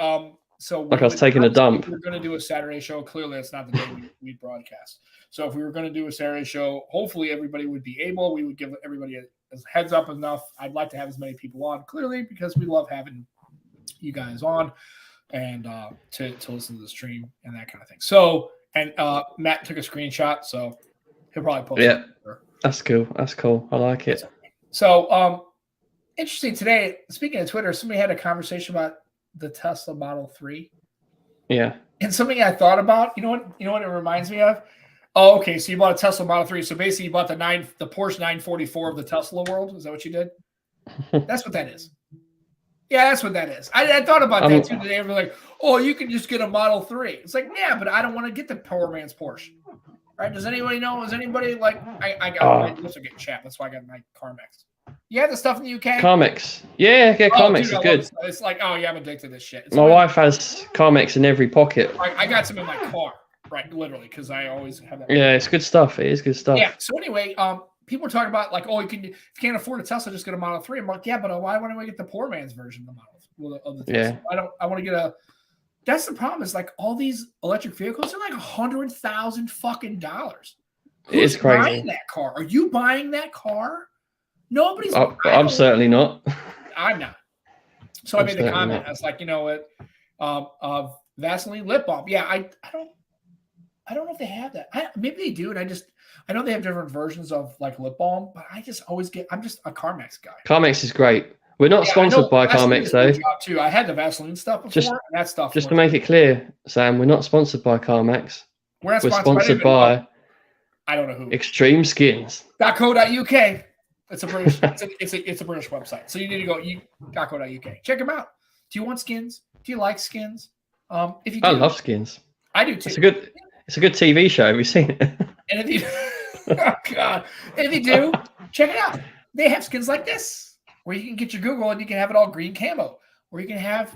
so like I was taking a dump. We're going to do a Saturday show. Clearly, it's not the day we broadcast. So, if we were going to do a Saturday show, hopefully everybody would be able. We would give everybody a heads up enough. I'd like to have as many people on, clearly, because we love having you guys on and to listen to the stream and that kind of thing. So, and Matt took a screenshot, so he'll probably post it. That's cool. That's cool. I like it. So, interesting today. Speaking of Twitter, somebody had a conversation about the Tesla Model 3. Yeah. And something I thought about. You know what it reminds me of? Oh, okay. So you bought a Tesla Model 3. So basically, you bought the Porsche 944 of the Tesla world. Is that what you did? That's what that is. Yeah, that's what that is. I thought about that too today. Everyone's like, oh, you can just get a Model 3. It's like, yeah, but I don't want to get the poor man's Porsche. Right? Does anybody know? Is anybody like I got my lips are getting chapped. That's why I got my CarMax. You have the stuff in the UK? CarMax. Yeah, CarMax is good. It's like, oh yeah, I'm addicted to this shit. My wife has CarMax in every pocket. I got some in my car, right? Literally, because I always have that. Yeah, it's good stuff. It is good stuff. Yeah. So anyway, people are talking about like, oh, if you can't afford a Tesla, just get a Model 3. I'm like, yeah, but why wouldn't we get the poor man's version of the Tesla? Yeah. I want to get a. That's the problem. Is like all these electric vehicles are like $100,000 fucking dollars. It's crazy. Buying that car? Are you buying that car? Nobody's. I'm certainly not. I'm not. So I made the comment. I was like, you know what? Vaseline lip balm. Yeah, I don't know if they have that. Maybe they do, and I know they have different versions of like lip balm, but I'm just a CarMax guy. CarMax is great. We're not sponsored by CarMax though. Too. I had the Vaseline stuff before, and that stuff. Just to make it clear, Sam, we're not sponsored by CarMax. We're sponsored by I don't know who. Extreme Skins. .co.uk. It's a British. it's a British website. So you need to go .co.uk. Check them out. Do you want skins? Do you like skins? If you do, I love skins. I do too. It's a good TV show. Have you seen it? And if you, oh God, and if you do, check it out. They have skins like this, where you can get your Google and you can have it all green camo, or you can have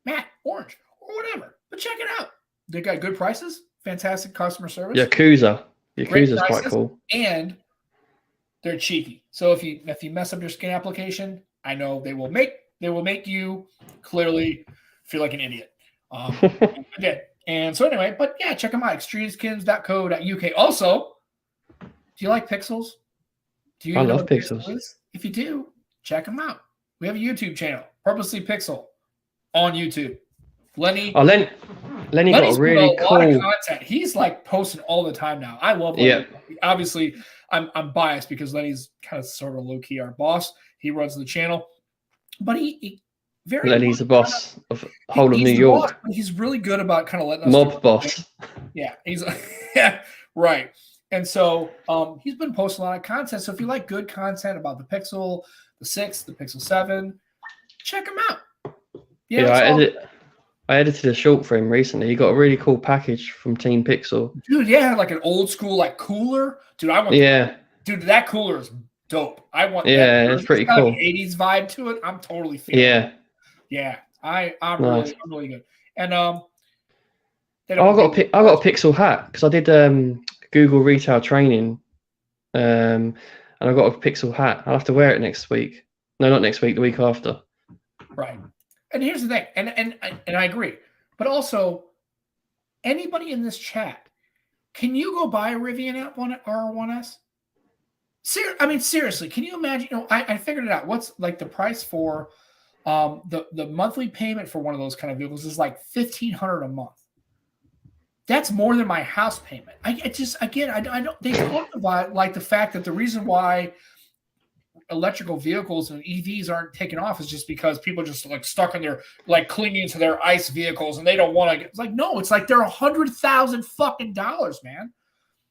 matte orange or whatever. But check it out. They got good prices, fantastic customer service. Yakuza is quite cool, and they're cheeky. So if you mess up your skin application, I know they will make you clearly feel like an idiot. I did. And so anyway, but yeah, check them out. extremeskins.co.uk. Also, do you like pixels? I love pixels. If you do, check them out. We have a YouTube channel, Purposely Pixel, on YouTube. Lenny got a really cool lot of content. He's like posting all the time now. I love Lenny. Yeah. Obviously, I'm biased because Lenny's kind of sort of low key our boss. He runs the channel, but Lenny's the boss of whole of New York. Boss, he's really good about kind of letting us mob boss. Yeah, he's yeah, right. And so he's been posting a lot of content. So if you like good content about the Pixel, the 6, the Pixel 7, check him out. Yeah, I edited a short for him recently. He got a really cool package from Team Pixel. Dude, yeah, like an old school like cooler. Dude, I want dude, that cooler is dope. I want that. Yeah, it's pretty cool. Like an 80s vibe to it. I'm totally feeling it. Yeah. I'm really good. And I got a Pixel hat because I did Google retail training. And I got a Pixel hat. I'll have to wear it next week. No, not next week, the week after. Right. And here's the thing, and I agree. But also, anybody in this chat, can you go buy a Rivian app on R1S? Seriously, can you imagine? You know, I figured it out. What's like the price for the monthly payment for one of those kind of vehicles is like $1,500 a month. That's more than my house payment. I don't. They talk about like the fact that the reason why electrical vehicles and EVs aren't taking off is just because people are just like stuck in their like clinging to their ICE vehicles and they don't want to. It's like no, it's like they're $100,000 fucking dollars, man.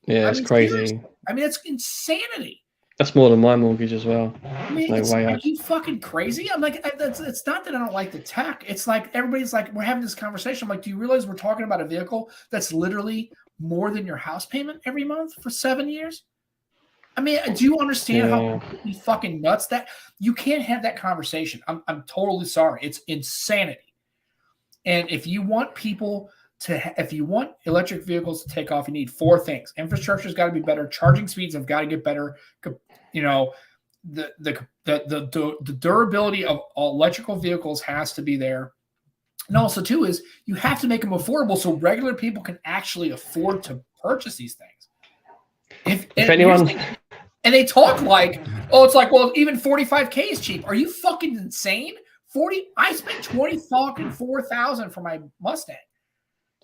Yeah, it's crazy. Seriously. I mean, it's insanity. That's more than my mortgage as well. I mean, are you fucking crazy? I'm like, it's not that I don't like the tech. It's like everybody's like, we're having this conversation. I'm like, do you realize we're talking about a vehicle that's literally more than your house payment every month for 7 years? I mean, do you understand how fucking nuts that you can't have that conversation? I'm totally sorry. It's insanity. And if you want people if you want electric vehicles to take off, you need 4 things. Infrastructure's got to be better. Charging speeds have got to get better. You know, the durability of electrical vehicles has to be there. And also, too, is you have to make them affordable so regular people can actually afford to purchase these things. If anyone, and they talk like, oh, it's like, well, even $45K is cheap. Are you fucking insane? I spent $24,000 for my Mustang.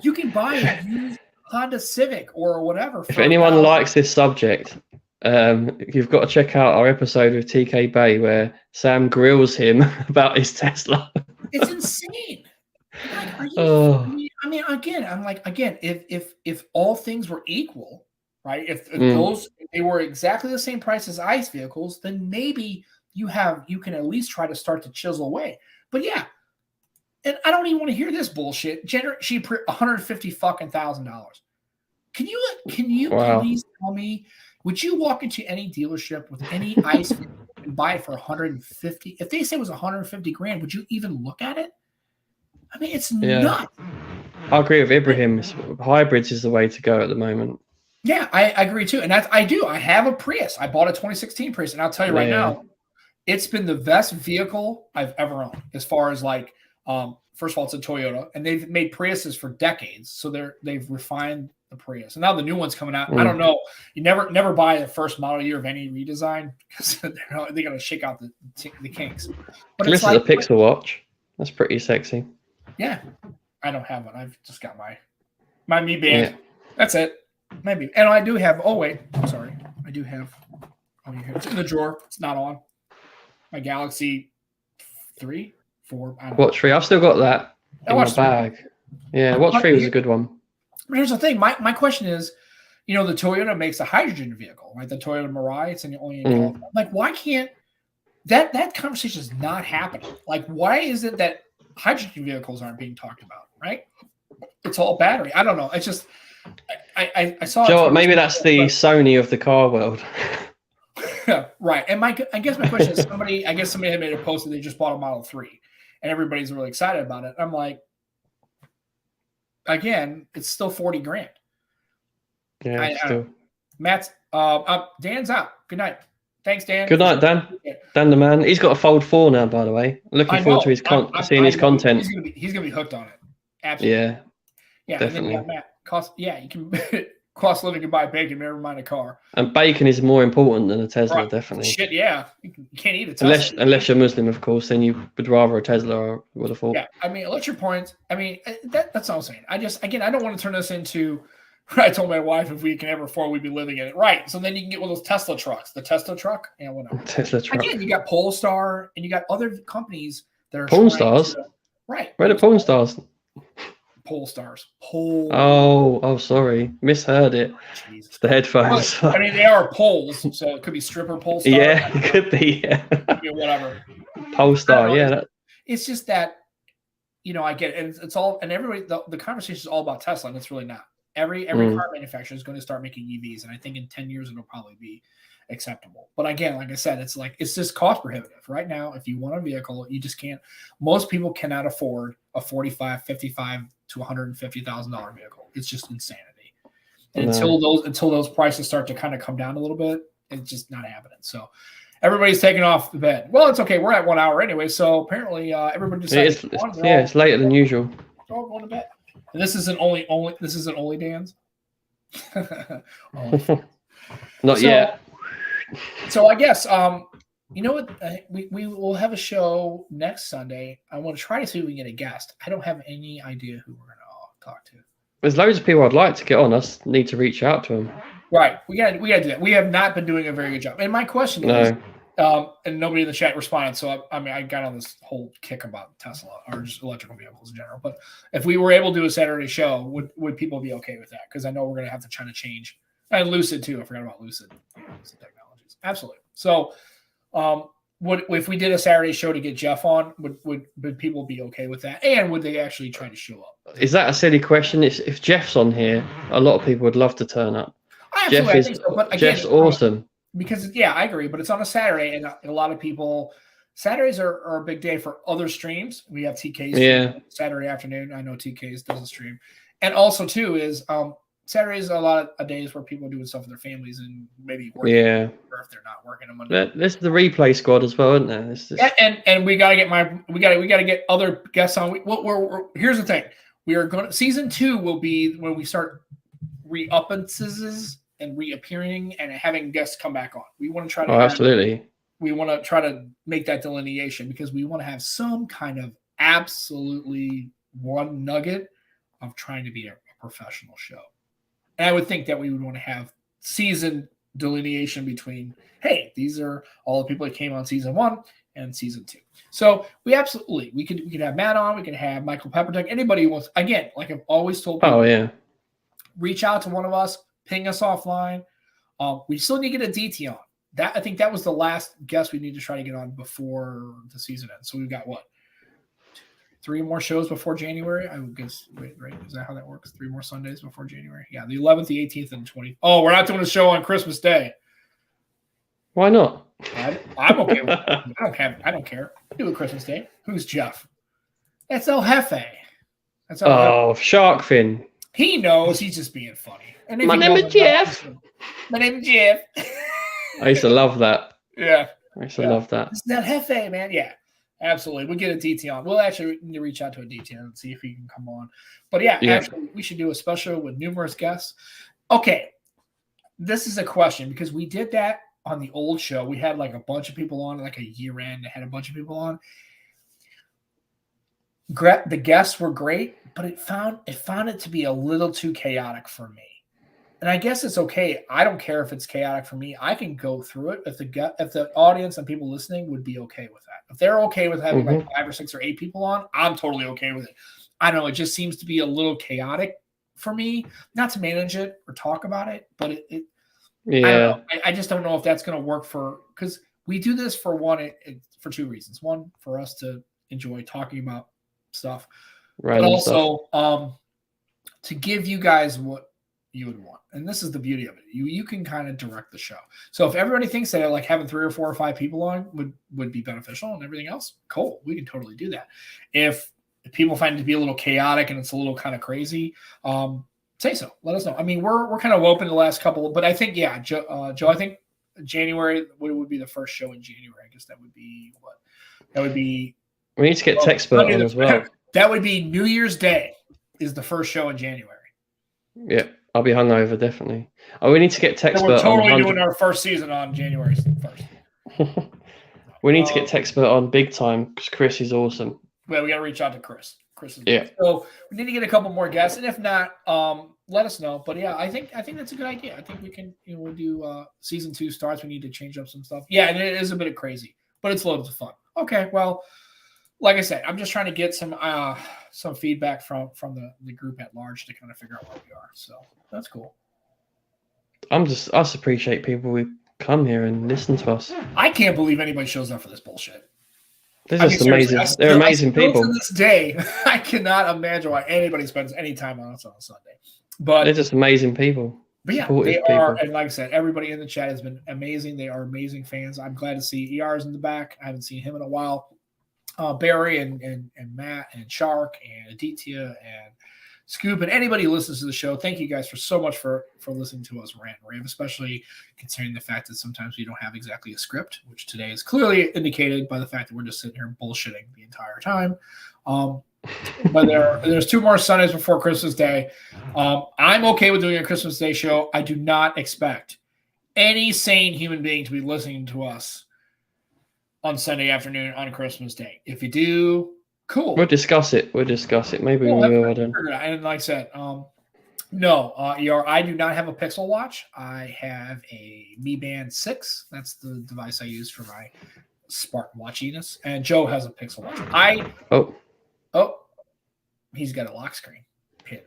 You can buy a used Honda Civic or whatever. If anyone likes this subject, you've got to check out our episode with TK Bay where Sam grills him about his Tesla. It's insane. Like, I mean, again, if all things were equal, right? If they were exactly the same price as ICE vehicles, then maybe you can at least try to start to chisel away. But yeah. And I don't even want to hear this bullshit. She $150,000. Can you please tell me? Would you walk into any dealership with any ICE and buy it for $150,000? If they say it was $150,000, would you even look at it? I mean, it's nuts. I agree with Ibrahim. Hybrids is the way to go at the moment. Yeah, I agree too. And I do. I have a Prius. I bought a 2016 Prius, and I'll tell you right now, it's been the best vehicle I've ever owned as far as like. First of all, it's a Toyota, and they've made Priuses for decades, so they've refined the Prius. And now the new one's coming out. I don't know. You never buy the first model year of any redesign because they got to shake out the kinks. But this is a Pixel watch. That's pretty sexy. Yeah, I don't have one. I've just got my Mi Band. Yeah. That's it. Maybe. And I do have. Oh wait, I'm sorry. I do have. Oh, it's in the drawer. It's not on. My Galaxy 3. 4. Watch 3. I've still got that in my bag. Yeah, Watch 3 was a good one. Here's the thing. My question is, you know, the Toyota makes a hydrogen vehicle, right? The Toyota Mirai. It's only in California. Like, why can't that conversation is not happening? Like, why is it that hydrogen vehicles aren't being talked about? Right? It's all battery. I don't know. It's just I saw. Joe, maybe that's the Sony of the car world. Right. And I guess my question is somebody had made a post that they just bought a Model 3 and everybody's really excited about it. I'm like, again, it's still $40,000. Yeah, Matt's Dan's out. Good night. Thanks, Dan. Good night, Dan. Dan the man. He's got a Fold 4 now, by the way. Looking forward to his seeing his content. He's gonna be hooked on it. Absolutely. Yeah, definitely. And then Matt, you can cost living can buy bacon, never mind a car. And bacon is more important than a Tesla, definitely. Shit, yeah. You can't eat a Tesla. Unless you're Muslim, of course, then you would rather a Tesla, I would have thought. Yeah, I mean, what's your point? I mean, that's all I'm saying. I don't want to turn this into, I told my wife if we can ever afford, we'd be living in it. Right, so then you can get one of those Tesla trucks. The Tesla truck? Yeah, whatever. Tesla truck. Again, you got Polestar, and you got other companies that are Polestars? Right. Where are the Polestars? Polestars. Oh, sorry. Misheard it. Jesus. It's the headphones. Well, I mean, they are poles, so it could be stripper Polestar. Yeah, it could be. Yeah. Whatever. Polestar, yeah. It's just that I get it. And it's all, and everybody, the conversation is all about Tesla, and it's really not. Every car manufacturer is going to start making EVs, and I think in 10 years it'll probably be acceptable. But again, like I said, it's just cost prohibitive right now. If you want a vehicle, you just can't. Most people cannot afford a $45,000, $55,000 to $150,000 vehicle. It's just insanity. And until those prices start to kind of come down a little bit, it's just not happening. So everybody's taking off the bed. Well, it's okay. We're at 1 hour anyway, so apparently everybody decided. It's later than usual. They're all going to bed. And this isn't only Dan's. Not yet. So I guess you know what? We will have a show next Sunday. I want to try to see if we can get a guest. I don't have any idea who we're going to talk to. There's loads of people I'd like to get on. I need to reach out to them. Right. We got to do that. We have not been doing a very good job. And my question is, and nobody in the chat responded. So I got on this whole kick about Tesla or just electrical vehicles in general. But if we were able to do a Saturday show, would people be okay with that? Because I know we're going to have to try to change. And Lucid too. I forgot about Lucid Technologies. Absolutely. So, if we did a Saturday show to get Jeff on, would people be okay with that? And would they actually try to show up? Is that a silly question? If Jeff's on here, a lot of people would love to turn up. I think so. But again, Jeff's awesome. Because I agree. But it's on a Saturday, and a lot of people. Saturdays are a big day for other streams. We have TK's Saturday afternoon. I know TK's does a stream, and also too is Saturdays are a lot of days where people are doing stuff with their families and maybe working. Yeah. Or if they're not working on Monday. There's the replay squad as well, isn't there? And we gotta get other guests on. Here's the thing: we are going. Season 2 will be when we start re-uppances and reappearing and having guests come back on. We want to try to. Absolutely. We want to try to make that delineation because we want to have some kind of absolutely one nugget of trying to be a professional show. And I would think that we would want to have season delineation between, hey, these are all the people that came on season 1 and season 2. So we could have Matt on, we can have Michael Peppertech, anybody who wants. Again, like I've always told people, reach out to one of us, ping us offline. We still need to get a DT on. I think that was the last guest we need to try to get on before the season ends. So we've got what? 3 more shows before January? I would guess, right? Is that how that works? 3 more Sundays before January? Yeah, the 11th, the 18th, and 20th. Oh, we're not doing a show on Christmas Day. Why not? I'm okay with it. I don't care. Do a Christmas Day. Who's Jeff? That's El Jefe. Shark Fin. He knows. He's just being funny. And My name is Jeff. My name is Jeff. I used to love that. Yeah. I used to love that. It's that Jefe, man. Yeah. Absolutely. We'll get a DT on. We'll actually need to reach out to a DT and see if he can come on. But actually, we should do a special with numerous guests. Okay. This is a question because we did that on the old show. We had like a bunch of people on, like a year end. Had a bunch of people on. The guests were great, but it found it to be a little too chaotic for me. And I guess it's okay. I don't care if it's chaotic for me. I can go through it if the audience and people listening would be okay with that. If they're okay with having like 5 or 6 or 8 people on, I'm totally okay with it. I don't know. It just seems to be a little chaotic for me. Not to manage it or talk about it, but I don't know. I just don't know if that's going to work because we do this for for 2 reasons. One, for us to enjoy talking about stuff, but also to give you guys what you would want. And this is the beauty of it. You can kind of direct the show. So if everybody thinks that like having 3 or 4 or 5 people on would be beneficial and everything else, cool. We can totally do that. If people find it to be a little chaotic and it's a little kind of crazy, say so. Let us know. I mean, we're kind of open the last couple, but I think, Joe, I think January would be the first show in January. I guess that would be what? That would be. We need to get Techspert on as well. That would be New Year's Day is the first show in January. Yeah. I'll be hungover, definitely. We need to get Techspert on. We're totally doing our first season on January 1st. We need to get Techspert on big time because Chris is awesome. Well, we got to reach out to Chris. Chris is good. So we need to get a couple more guests, and if not, let us know. But yeah, I think that's a good idea. I think we can, we'll do season 2 starts. We need to change up some stuff. Yeah, and it is a bit of crazy, but it's loads of fun. Okay, well, like I said, I'm just trying to get some feedback from the group at large to kind of figure out where we are. So that's cool. I just appreciate people who come here and listen to us. I can't believe anybody shows up for this bullshit. They're just amazing. They're amazing people. To this day, I cannot imagine why anybody spends any time on us on a Sunday. But they're just amazing people. But yeah, they are, and like I said, everybody in the chat has been amazing. They are amazing fans. I'm glad to see ER's in the back. I haven't seen him in a while. Barry and Matt and Shark and Aditya and Scoop and anybody who listens to the show, thank you guys so much for listening to us rant and rave, especially considering the fact that sometimes we don't have exactly a script, which today is clearly indicated by the fact that we're just sitting here bullshitting the entire time. But there's 2 more Sundays before Christmas Day. I'm okay with doing a Christmas Day show. I do not expect any sane human being to be listening to us on Sunday afternoon on Christmas Day. If you do, cool. We'll discuss it. Maybe we will. And like I said, no, I do not have a Pixel Watch. I have a Mi Band 6. That's the device I use for my smart watchiness. And Joe has a Pixel Watch. Oh, he's got a lock screen pin.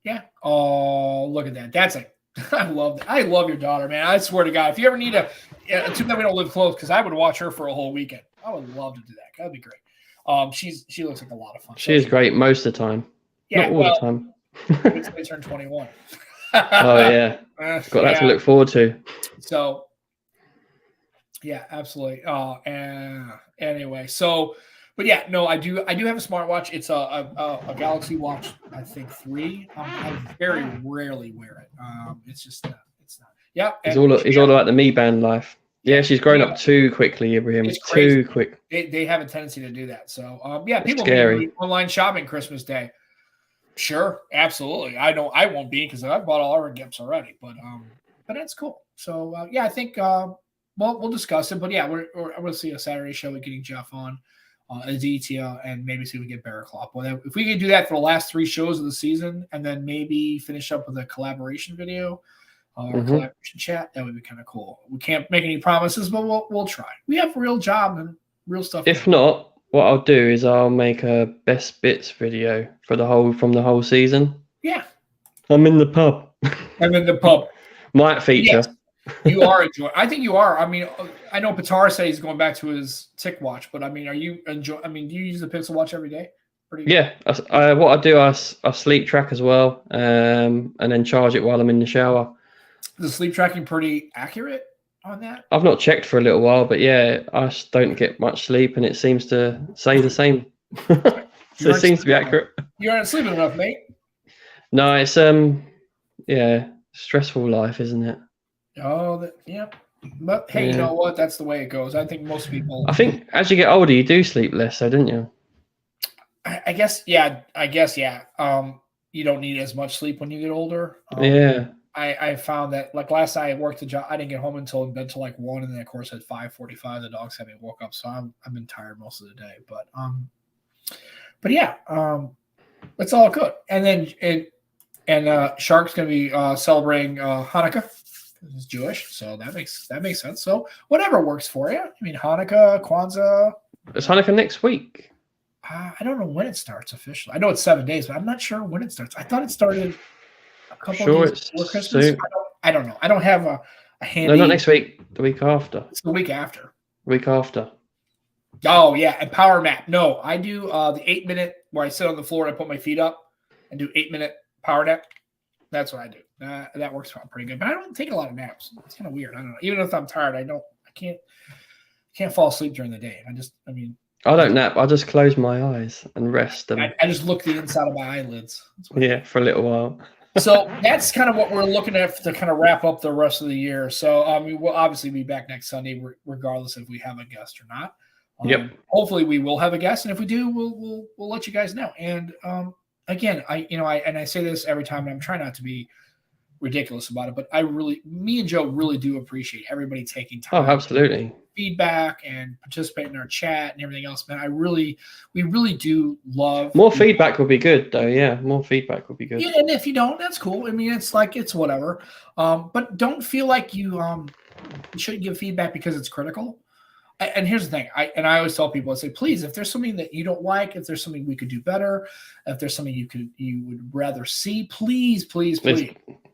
Yeah. Oh, look at that. That's like, I love that. I love your daughter, man. I swear to God, if you ever need too bad we don't live close, because I would watch her for a whole weekend. I would love to do that. That'd be great. She looks like a lot of fun. She is great most of the time. Yeah, not all the time. They turned 21. Oh yeah, got that to look forward to. So, yeah, absolutely. Anyway, so. But yeah, no, I do have a smartwatch. It's a Galaxy Watch, I think 3. I very rarely wear it. It's just it's not. Yeah, he's all about the Mi Band life. Yeah, she's grown up too quickly, Ibrahim. It's too quick. They have a tendency to do that. So yeah, people scary. Online shopping Christmas Day. Sure, absolutely. I know I won't be because I've bought all our gifts already. But that's cool. So yeah, I think we'll discuss it. But yeah, we're going to see a Saturday show with getting Jeff on. Aditya, and maybe see if we get Barraclop. Well, if we can do that for the last 3 shows of the season, and then maybe finish up with a collaboration video or collaboration chat, that would be kind of cool. We can't make any promises, but we'll try. We have a real job and real stuff. If not, what I'll do is I'll make a best bits video from the whole season. Yeah, I'm in the pub. Might feature. Yes. You are enjoying. I think you are. I mean, I know Patar said he's going back to his Tick Watch, but I mean, are you enjoy? I mean, do you use the Pixel Watch every day? Yeah. What I do, I sleep track as well, and then charge it while I'm in the shower. Is the sleep tracking pretty accurate on that? I've not checked for a little while, but yeah, I just don't get much sleep, and it seems to say the same. So it seems to be accurate. You aren't sleeping enough, mate. No, it's stressful life, isn't it? Oh, yeah. But hey, you know what? That's the way it goes. I think most people. I think as you get older, you do sleep less, though, don't you? I guess, yeah. You don't need as much sleep when you get older. I found that, like last night I worked the job. I didn't get home until in bed till like 1, and then of course at 5:45 the dogs had me woke up, so I've been tired most of the day. But yeah, it's all good. And then Shark's gonna be celebrating Hanukkah. He's Jewish, so that makes sense. So whatever works for you. I mean, Hanukkah, Kwanzaa. It's Hanukkah next week. I don't know when it starts officially. I know it's 7 days, but I'm not sure when it starts. I thought it started a couple of days before Christmas. Soon. I don't know. I don't have a handy. No, not next week. The week after. It's the week after. Week after. Oh yeah, and power nap. No, I do the 8-minute where I sit on the floor and I put my feet up and do 8-minute power nap. That's what I do. That works out pretty good. But I don't take a lot of naps. It's kind of weird. I don't know. Even if I'm tired, I can't fall asleep during the day. I don't nap. I just close my eyes and rest. And I just look the inside of my eyelids. Yeah, for a little while. So that's kind of what we're looking at to kind of wrap up the rest of the year. So we'll obviously be back next Sunday, regardless if we have a guest or not. Yep. Hopefully we will have a guest, and if we do, we'll let you guys know. And again, I say this every time, and I'm trying not to be ridiculous about it, but me and Joe really do appreciate everybody taking time. Oh, absolutely. Feedback and participate in our chat and everything else, man. We really do love. More feedback would be good, though. Yeah, more feedback would be good. Yeah, and if you don't, that's cool. I mean, it's whatever. But don't feel like you shouldn't give feedback because it's critical. And here's the thing, I always tell people, I say, please, if there's something that you don't like, if there's something we could do better, if there's something you would rather see, please.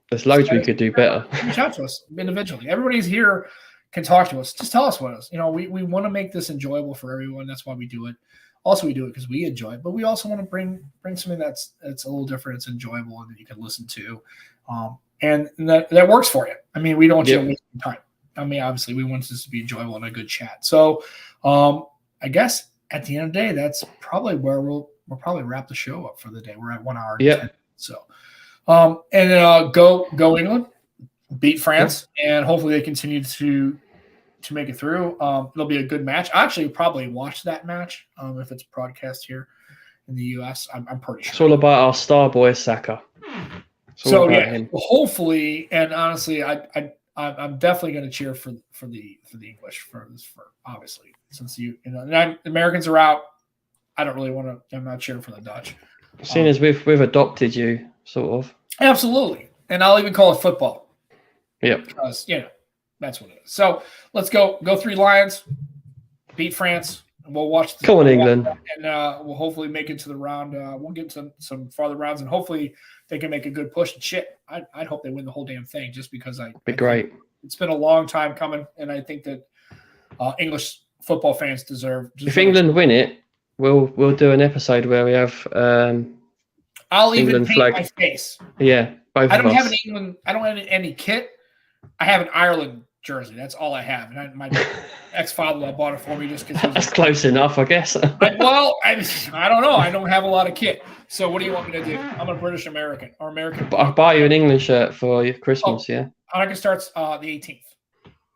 There's loads we could do better. Reach out to us individually. Everybody's here can talk to us, just tell us what it is. We want to make this enjoyable for everyone. That's why we do it. Also, we do it because we enjoy it, but we also want to bring something that's a little different, it's enjoyable, and that you can listen to, and that works for you. I mean, we don't want you to waste your time. I mean, obviously, we want this to be enjoyable and a good chat. So, I guess at the end of the day, that's probably where we'll probably wrap the show up for the day. We're at 1 hour. Yeah. So, and go England, beat France, and hopefully they continue to make it through. It'll be a good match. I actually probably watch that match if it's broadcast here in the U.S. I'm pretty sure. It's all about our star boy Saka. So yeah, hopefully, and honestly, I'm definitely going to cheer for the English for obviously, since Americans are out. I don't really want to. I'm not cheering for the Dutch. Seeing as we've adopted you, sort of. Absolutely, and I'll even call it football. Yeah, because that's what it is. So let's go 3 Lions, beat France, and we'll watch. Come on, England, and we'll hopefully make it to the round. We'll get some farther rounds, and hopefully they can make a good push. And shit, I'd hope they win the whole damn thing, just because be great. It's been a long time coming, and I think that English football fans deserve. If England win it, we'll do an episode where we have. I'll even England paint flag. my face. Yeah, both I don't of us. have an England. I don't have any kit. I have an Ireland jersey. That's all I have. And my ex-father bought it for me just because. That's close enough, I guess. I don't know. I don't have a lot of kit. So what do you want me to do? I'm a British American or American. I'll buy you an England shirt for your Christmas. Yeah. Hanukkah starts the 18th.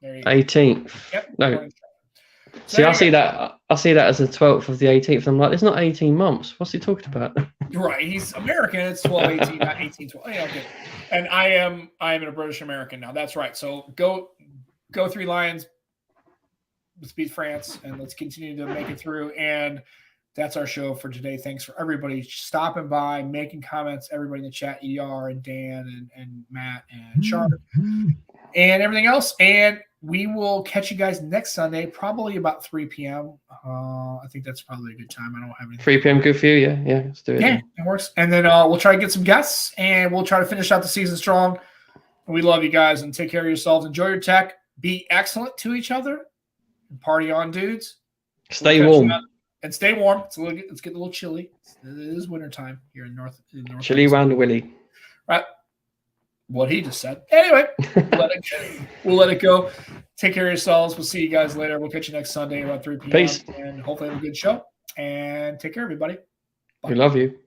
There you go. 18th. Yep. No. So See, I see that as the 12th of the 18th. I'm like, it's not 18 months. What's he talking about? Right. He's American. It's 12-18, not 18-12. Yeah, okay. And I am a British American now. That's right. So go 3 Lions. Let's beat France, and let's continue to make it through. And that's our show for today. Thanks for everybody stopping by, making comments, everybody in the chat, ER and Dan and Matt and Charlotte and everything else. And we will catch you guys next Sunday, probably about 3 p.m. I think that's probably a good time. I don't have anything. 3 p.m. good for you? Yeah, let's do it. Yeah, it works. And then we'll try to get some guests, and we'll try to finish out the season strong. We love you guys, and take care of yourselves. Enjoy your tech. Be excellent to each other. And party on, dudes. Stay warm. And stay warm. It's getting a little chilly. It is wintertime here in North. Chilly round Willie. Right. What he just said. Anyway, we'll let it go. Take care of yourselves. We'll see you guys later. We'll catch you next Sunday around 3 p.m. Peace. And hopefully have a good show. And take care, everybody. Bye. We love you.